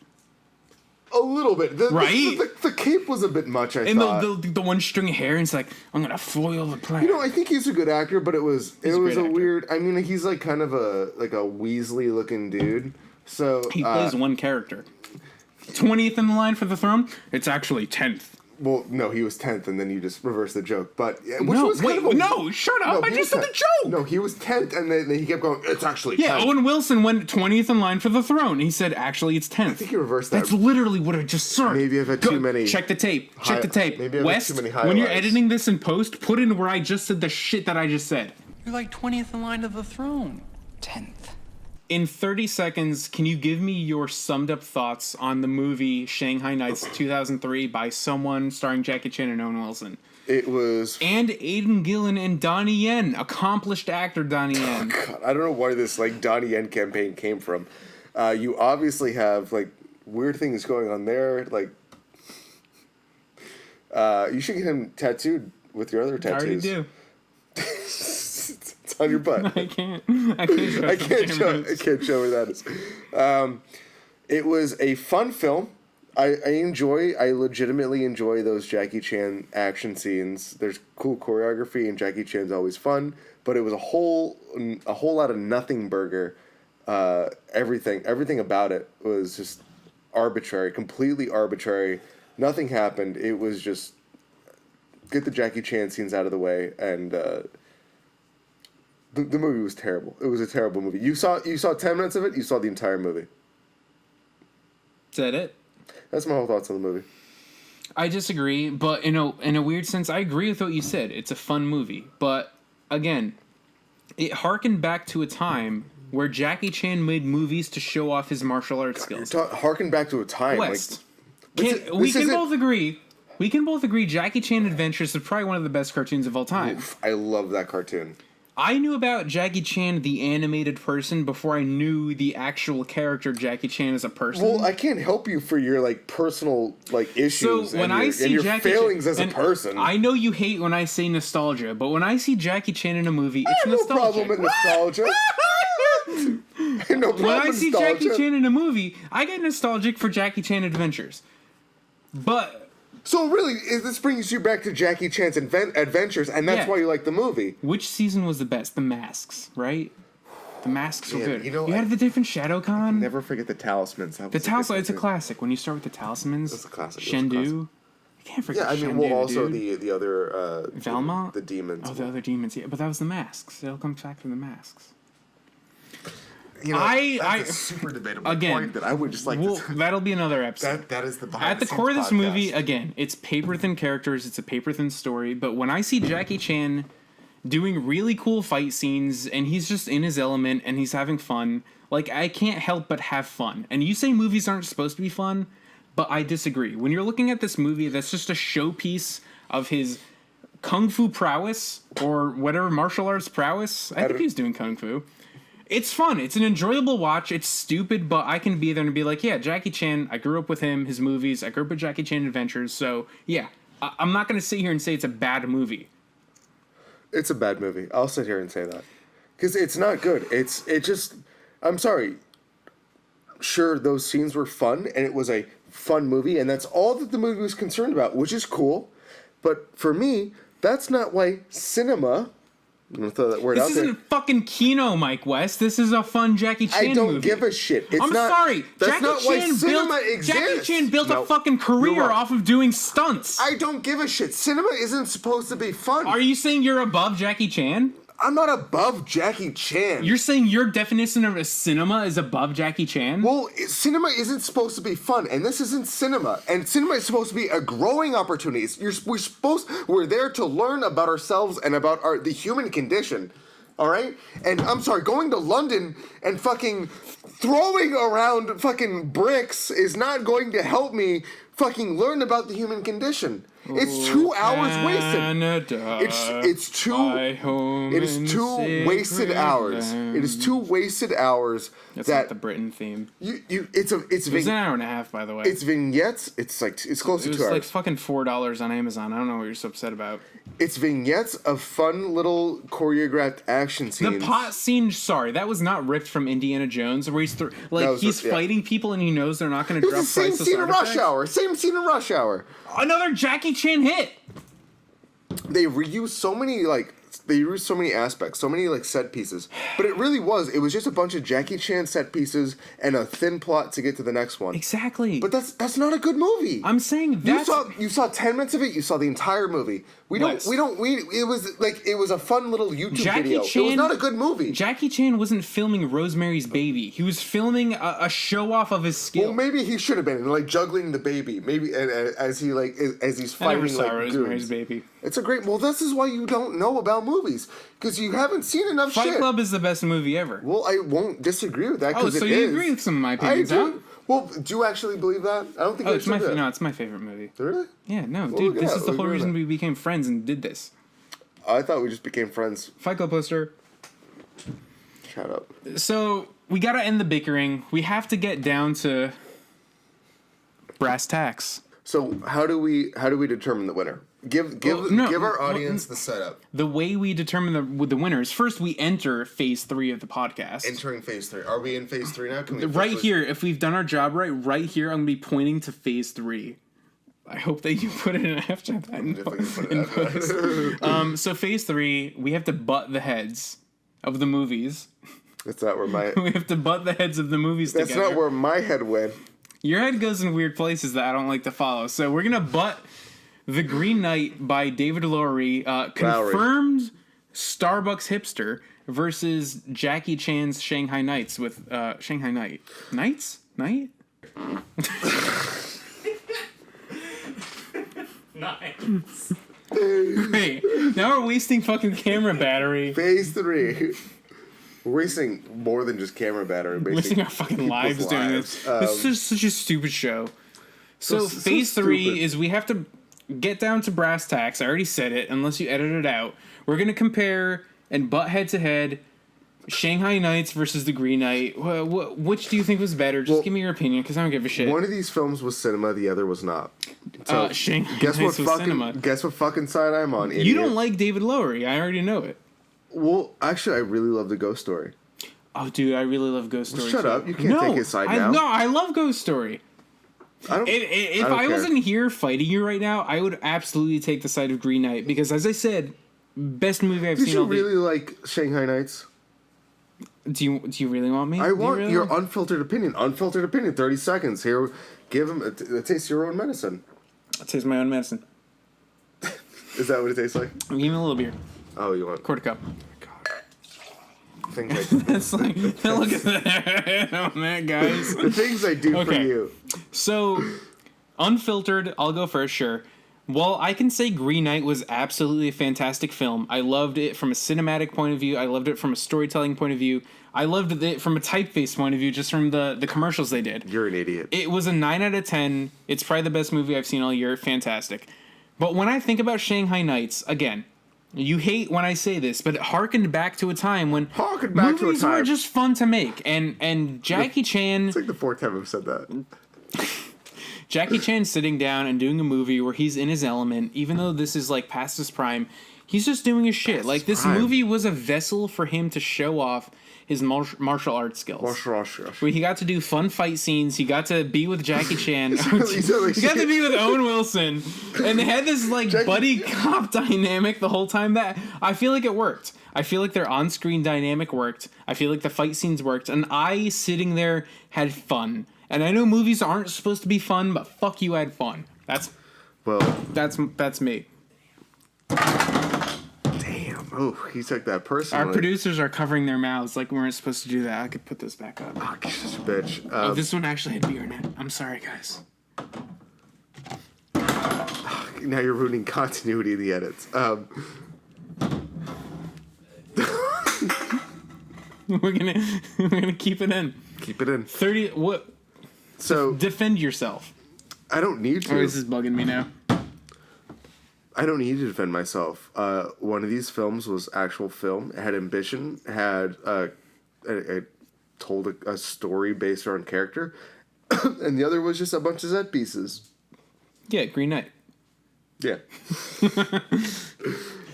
A little bit. Right? The cape was a bit much, I and thought. the one string of hair, and it's like, I'm gonna foil the plan. I think he's a good actor, but it was a weird... I mean, he's like kind of a Weasley looking dude. So he plays one character. 20th in the line for the throne? It's actually 10th. Well, no, he was 10th, and then you just reversed the joke. But no, shut up! I just said the joke. No, he was 10th, and then he kept going. It's actually 10th. Yeah, Owen Wilson went 20th in line for the throne. He said, "Actually, it's 10th." I think he reversed that. That's literally what I just said. Maybe I've had too many. Check the tape. Check the tape. Maybe I've West, had too many when you're highlights. editing this in post, put in where I just said the shit that I just said. You're like 20th in line to the throne. 10th. In 30 seconds, can you give me your summed up thoughts on the movie Shanghai Knights 2003 by someone starring Jackie Chan and Owen Wilson? It was... And Aidan Gillen and Donnie Yen, accomplished actor Donnie Yen. God, I don't know where this Donnie Yen campaign came from. You obviously have weird things going on there. You should get him tattooed with your other tattoos. I already do. It's on your butt. I can't show where that is. It was a fun film. I legitimately enjoy those Jackie Chan action scenes. There's cool choreography, and Jackie Chan's always fun. But it was a whole lot of nothing burger. Everything about it was just arbitrary, completely arbitrary. Nothing happened. It was just get the Jackie Chan scenes out of the way, and the movie was terrible. It was a terrible movie. You saw 10 minutes of it. You saw the entire movie. Is that it? That's my whole thoughts on the movie. I disagree, but in a weird sense, I agree with what you said. It's a fun movie, but again, it harkened back to a time where Jackie Chan made movies to show off his martial arts skills. Harken back to a time. West. We can both agree. Jackie Chan Adventures is probably one of the best cartoons of all time. Oof, I love that cartoon. I knew about Jackie Chan, the animated person, before I knew the actual character Jackie Chan as a person. Well, I can't help you for your personal issues and your failings as a person. I know you hate when I say nostalgia, but when I see Jackie Chan in a movie, it's nostalgic. No problem with nostalgia. No problem. When I see Jackie Chan in a movie, I get nostalgic for Jackie Chan Adventures. But so really, this brings you back to Jackie Chan's adventures, and that's why you like the movie. Which season was the best? The Masks, right? The Masks were good. You had the different ShadowCon. Never forget the talismans. The talisman, it's a classic. When you start with the talismans, it's a classic. Shendu. You can't forget. Yeah, I mean, Shendu, also dude. the other Velma, the demons. Oh, the other demons. Yeah, but that was the Masks. It all comes back to the Masks. That's a super debatable point that I would just to... That'll be another episode. That is the behind At the core of this movie, again, it's paper-thin characters, it's a paper-thin story, but when I see Jackie Chan doing really cool fight scenes, and he's just in his element, and he's having fun, I can't help but have fun. And you say movies aren't supposed to be fun, but I disagree. When you're looking at this movie, that's just a showpiece of his kung fu prowess, or whatever martial arts prowess. I think he's doing kung fu. It's fun. It's an enjoyable watch. It's stupid, but I can be there and be like, yeah, Jackie Chan, I grew up with him, his movies. I grew up with Jackie Chan Adventures. So, yeah, I'm not going to sit here and say it's a bad movie. It's a bad movie. I'll sit here and say that. Because it's not good. It just... I'm sorry. Sure, those scenes were fun, and it was a fun movie, and that's all that the movie was concerned about, which is cool. But for me, that's not why cinema I'm gonna throw that word out This there. isn't fucking Kino, Mike West. This is a fun Jackie Chan I don't movie. give a shit. It's I'm not, sorry. That's Jackie not why Chan cinema built, exists. Jackie Chan built No, a fucking you're career wrong. off of doing stunts. I don't give a shit. Cinema isn't supposed to be fun. Are you saying you're above Jackie Chan? I'm not above Jackie Chan. You're saying your definition of a cinema is above Jackie Chan? Well, cinema isn't supposed to be fun, and this isn't cinema. And cinema is supposed to be a growing opportunity. We're there to learn about ourselves and about the human condition. All right? And I'm sorry, going to London and fucking throwing around fucking bricks is not going to help me fucking learn about the human condition. It's 2 hours wasted. It's two wasted hours. It is 2 wasted hours. That's that not the Britain theme. It's It was an hour and a half, by the way. It's vignettes. It's close to 2 It was hours. like fucking $4 on Amazon. I don't know what you're so upset about. It's vignettes of fun little choreographed action scenes. The pot scene, sorry, that was not ripped from Indiana Jones, where he's he's yeah. fighting people and he knows they're not going to It drop was the same priceless scene in Rush artifacts. Hour. Same scene in Rush Hour. Another Jackie Chan hit. They reused so many aspects, so many set pieces. But it was just a bunch of Jackie Chan set pieces and a thin plot to get to the next one. Exactly. But that's not a good movie. I'm saying that you saw 10 minutes of it, you saw the entire movie. It was a fun little YouTube video. It was not a good movie. Jackie Chan wasn't filming Rosemary's Baby. He was filming a show off of his skill. Well, maybe he should have been juggling the baby. Maybe as he's fighting I never saw Rosemary's goons. Baby. It's a great. Well, this is why you don't know about movies because you haven't seen enough Fight shit. Club is the best movie ever. Well, I won't disagree with that. Oh, so you agree with some of my opinions, I huh? do. Well, do you actually believe that? I don't think. Oh, I it's my should do that. no, it's my favorite movie. Really? Yeah, no, Well, dude, look at this that. is the Look whole at reason that. we became friends and did this. I thought we just became friends. Fight Club poster. Shut up. So we gotta end the bickering. We have to get down to brass tacks. So how do we determine the winner? Give our audience the setup. The way we determine the winners, first we enter phase 3 of the podcast. Entering phase 3. Are we in phase 3 now? Can we Right officially- here, if we've done our job right here, I'm gonna be pointing to phase 3. I hope that you put it in after that. In post. So phase 3, we have to butt the heads of the movies. That's not where my. We have to butt the heads of the movies That's together. not where my head went. Your head goes in weird places that I don't like to follow. So we're gonna butt The Green Knight by David Lowery, confirmed Starbucks hipster, versus Jackie Chan's Shanghai Knights with Shanghai Knight. Knights? Night? Nice. Wait, now we're wasting fucking camera battery. Phase 3. We're wasting more than just camera battery. Wasting our fucking people's lives doing this. This is just such a stupid show. So phase 3 stupid. is we have to get down to brass tacks. I already said it, unless you edit it out. We're going to compare and butt head to head Shanghai Knights versus The Green Knight. Which do you think was better? Just give me your opinion, because I don't give a shit. One of these films was cinema, the other was not. So Shanghai guess Knights what was cinema. Guess what fucking side I'm on, idiot. You don't like David Lowery. I already know it. Well, actually, I really love the Ghost Story. Oh, dude, I really love Ghost Story. Shut too. up. You can't take his side now. No, I love Ghost Story. I don't. If don't I care. wasn't here fighting you right now, I would absolutely take the side of Green Knight because, as I said, best movie I've Did seen you all day. really like Shanghai Knights? Do you really want me? I want your unfiltered opinion. Unfiltered opinion. 30 seconds. Here, give him a taste of your own medicine. I'll taste my own medicine. Is that what it tastes like? Give me a little beer. Oh, you want? Quarter cup. Things I do. That's like, look at that on that, guys. The things I do for Okay. you. So, unfiltered, I'll go first, sure. Well, I can say Green Knight was absolutely a fantastic film. I loved it from a cinematic point of view. I loved it from a storytelling point of view. I loved it from a typeface point of view, just from the commercials they did. You're an idiot. It was a 9 out of 10. It's probably the best movie I've seen all year. Fantastic. But when I think about Shanghai Knights, again, you hate when I say this, but it harkened back to a time when movies were just fun to make. And Jackie Chan... It's like the 4th time I've said that. Jackie Chan sitting down and doing a movie where he's in his element, even though this is like past his prime, he's just doing his shit. Like this movie was a vessel for him to show off his martial arts skills. Where he got to do fun fight scenes. He got to be with Jackie Chan. He got to be with Owen Wilson, and they had this like buddy cop dynamic the whole time. That I feel like it worked. I feel like their on-screen dynamic worked. I feel like the fight scenes worked, and I, sitting there, had fun. And I know movies aren't supposed to be fun, but fuck you, I had fun. That's me. Damn. Oh, he took that personally. Our producers are covering their mouths like we weren't supposed to do that. I could put this back up. Oh, such a bitch. Oh, this one actually had beer in it. I'm sorry, guys. Now you're ruining continuity of the edits. We're gonna keep it in. Keep it in. 30. What? So Defend yourself. I don't need to. Oh, this is bugging me now. I don't need to defend myself. One of these films was actual film. It had ambition. Had told a story based on character, and the other was just a bunch of set pieces. Yeah, Green Knight. Yeah.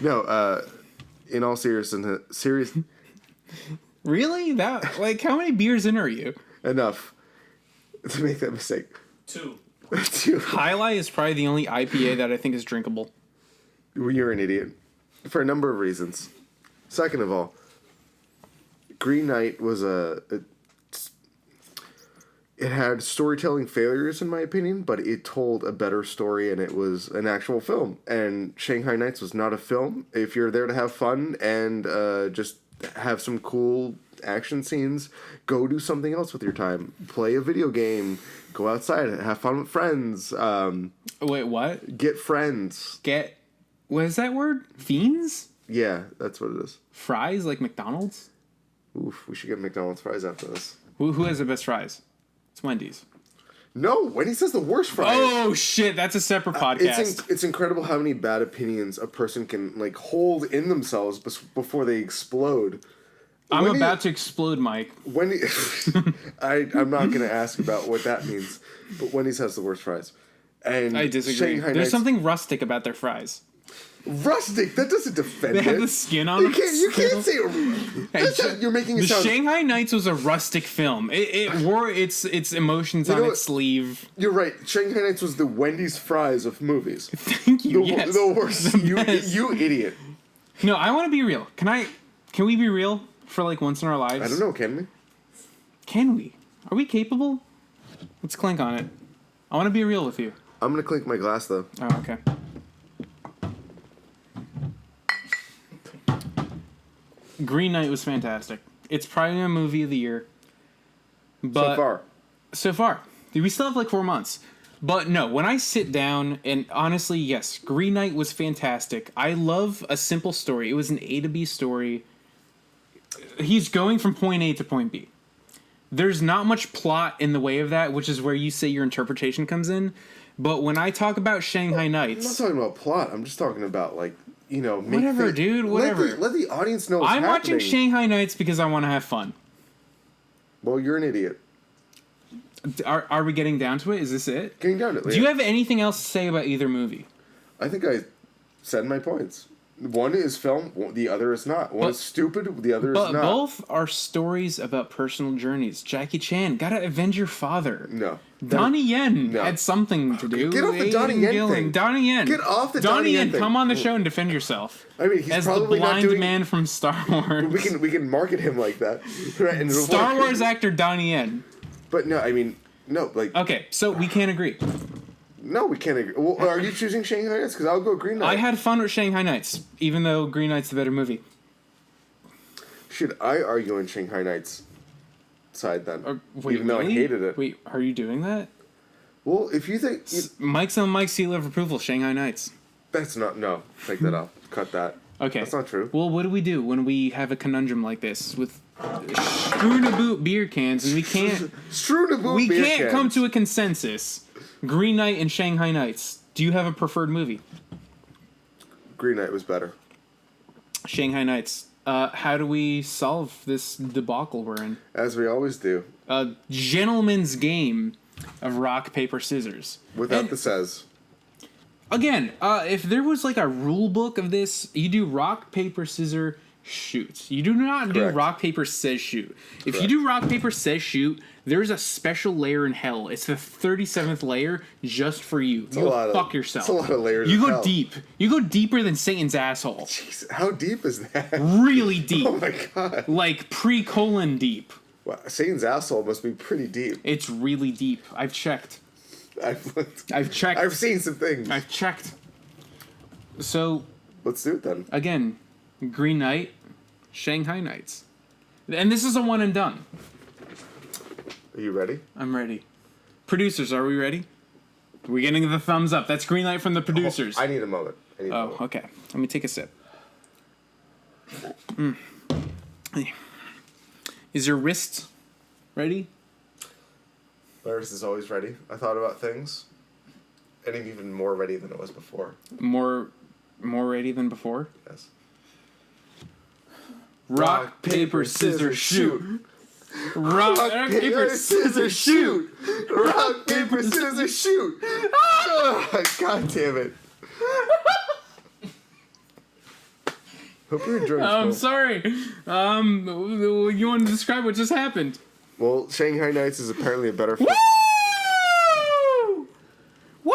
No. In all serious. Really? That, like, how many beers in are you? Enough to make that mistake. 2. Highlight is probably the only IPA that I think is drinkable. You're an idiot. For a number of reasons. Second of all, Green Knight was it had storytelling failures, in my opinion, but it told a better story, and it was an actual film. And Shanghai Knights was not a film. If you're there to have fun and just have some cool action scenes, go do something else with your time. Play a video game. Go outside. Have fun with friends. Wait, what? Get friends. What is that word? Fiends? Yeah, that's what it is. Fries like McDonald's? Oof, we should get McDonald's fries after this. Who has the best fries? It's Wendy's. No, Wendy's has the worst fries. Oh shit, that's a separate podcast. It's incredible how many bad opinions a person can like hold in themselves before they explode. I'm about to explode, Mike. I'm not going to ask about what that means, but Wendy's has the worst fries. And I disagree. Shanghai There's Knights, something rustic about their fries. rustic. That doesn't defend They it. have the skin on them. You can't say you're making it The sound. Shanghai Knights was a rustic film. It wore its emotions on know its sleeve. You're right. Shanghai Knights was the Wendy's fries of movies. Thank you. Yes. The worst. The best. You idiot. No, I want to be real. Can we be real for like once in our lives? I don't know. Can we? Can we? Are we capable? Let's clink on it. I want to be real with you. I'm gonna clink my glass though. Oh, okay. Green Knight was fantastic. It's probably a movie of the year. But So far. We still have like 4 months. But no, when I sit down, and honestly, yes, Green Knight was fantastic. I love a simple story. It was an A to B story. He's going from point A to point B. There's not much plot in the way of that, which is where you say your interpretation comes in. But when I talk about Shanghai Knights... I'm not talking about plot. I'm just talking about, like, you know... Whatever, dude, whatever. Let the audience know what's I'm happening. watching Shanghai Knights because I want to have fun. Well, you're an idiot. Are we getting down to it? Is this it? Getting down to it. Do you have anything else to say about either movie? I think I said my points. One is film, the other is not. One is stupid, the other is not. But both are stories about personal journeys. Jackie Chan, gotta avenge your father. No. Donnie Yen No. had something to do. Get off the Aiden Donnie Yen Gillen. thing. Donnie Yen. Get off the Donnie Donnie Yen Yen. thing. Come on the show and defend yourself. I mean, he's as the probably not blind doing... man from Star Wars. We can market him like that. Right? And Star Wars actor Donnie Yen. But no, I mean, no, like... Okay, so we can't agree. No, we can't agree. Well, are you choosing Shanghai Knights? Because I'll go Green Knight. I had fun with Shanghai Knights, even though Green Knight's the better movie. Should I argue in Shanghai Knights' side then? Wait, even though really? I hated it. Wait, are you doing that? Well, if you think... Mike's on Mike's seal of approval, Shanghai Knights. That's not... No, take that off. Cut that. Okay. That's not true. Well, what do we do when we have a conundrum like this with strewn about beer cans and we can't come to a consensus? Green Knight and Shanghai Knights. Do you have a preferred movie? Green Knight was better. Shanghai Knights. How do we solve this debacle we're in? As we always do. A gentleman's game of rock, paper, scissors. Without the says. Again, if there was like a rule book of this, you do rock, paper, scissors, shoot. You do not do Correct. rock, paper, scissors, shoot. If you do rock, paper, scissors, shoot, there's a special layer in hell. It's the 37th layer just for you. You go fuck yourself. It's a lot of layers. You of go hell. deep. You go deeper than Satan's asshole. Jeez, how deep is that? Really deep. Oh my god. Like pre-colon deep. Wow, Satan's asshole must be pretty deep. It's really deep. I've checked. I've checked. I've seen some things. I've checked. So, Let's do it then. again, Green Knight, Shanghai Knights. And this is a one and done. Are you ready? I'm ready. Producers, are we ready? We're getting the thumbs up. That's green light from the producers. I need a moment. Oh, okay. Let me take a sip. Is your wrist ready? My wrist is always ready. I thought about things, and I'm even more ready than it was before. More ready than before? Yes. Rock, paper, scissors, shoot. Rock, Paper, scissors, shoot! Rock, paper, scissors, shoot! Oh, God damn it. Hope you're enjoying this. I'm sorry. You want to describe what just happened? Well, Shanghai Knights is apparently a better film. Woo! Woo!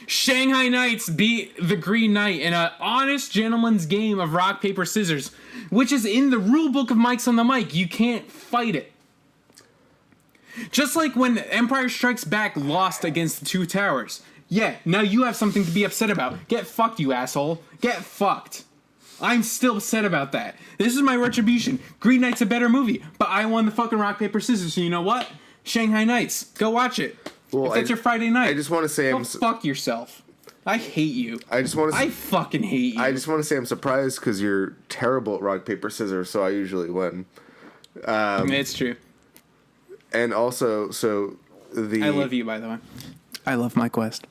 Shanghai Knights beat the Green Knight in an honest gentleman's game of rock, paper, scissors, which is in the rule book of Mike's on the Mic. You can't fight it. Just like when Empire Strikes Back lost against the Two Towers. Yeah, now you have something to be upset about. Get fucked, you asshole. Get fucked. I'm still upset about that. This is my retribution. Green Knight's a better movie, but I won the fucking rock, paper, scissors, so you know what? Shanghai Knights. Go watch it. Well, If that's your Friday night. I just want to say Go fuck yourself. I hate you. I just want to. I fucking hate you. I just want to say I'm surprised because you're terrible at rock paper scissors, so I usually win. It's true. And also, so the I love you, by the way. I love Mike West.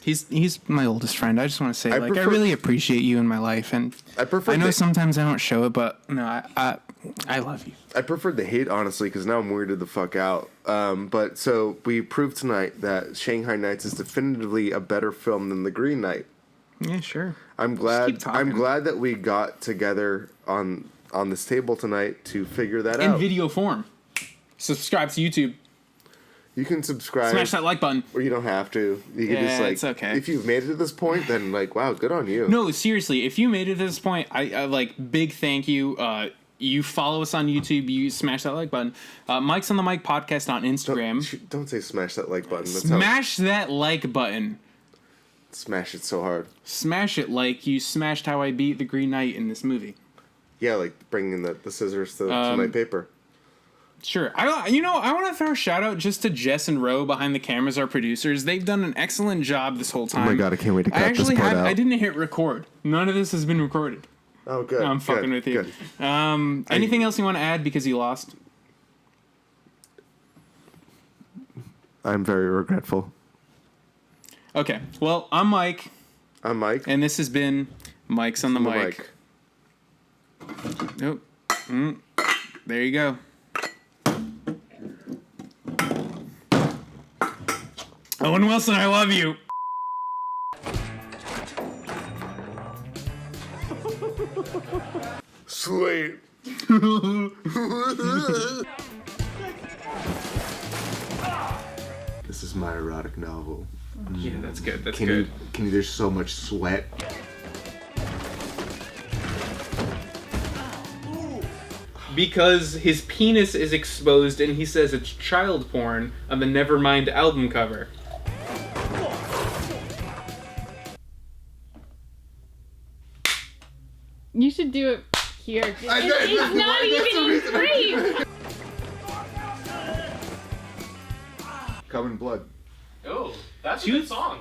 He's my oldest friend. I just want to say, I really appreciate you in my life, and I know sometimes I don't show it, but no, I love you. I preferred the hate, honestly, because now I'm weirded the fuck out. But so we proved tonight that Shanghai Knights is definitively a better film than The Green Knight. Yeah, sure. I'm glad that we got together on this table tonight to figure that out. In video form. Subscribe to YouTube. You can subscribe. Smash that like button. Or you don't have to. You can just it's okay. If you've made it to this point, then wow, good on you. No, seriously, if you made it to this point, I big thank you. You follow us on YouTube. You smash that like button. Mike's on the Mic podcast on Instagram. Don't say smash that like button. Smash that like button. Smash it so hard. Smash it like you smashed how I beat the Green Knight in this movie. Yeah, like bringing the scissors to my paper. Sure. I want to throw a shout out just to Jess and Ro behind the cameras, our producers. They've done an excellent job this whole time. Oh my god, I can't wait to cut this part out. I didn't hit record. None of this has been recorded. Oh, good. I'm fucking with you. Good. Anything else you want to add because you lost? I'm very regretful. Okay. Well, I'm Mike. I'm Mike. And this has been Mike's on the Mic. Oh. There you go. Owen Wilson, I love you. Sweet. This is my erotic novel. Yeah, that's good. That's good. There's so much sweat. Because his penis is exposed and he says it's child porn on the Nevermind album cover. You should do it here. It's not even in frame. Come in blood. Oh, that's a good song.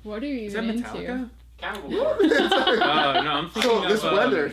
What are you Is that even Metallica? into? Cannibal No, I'm thinking So of this weather.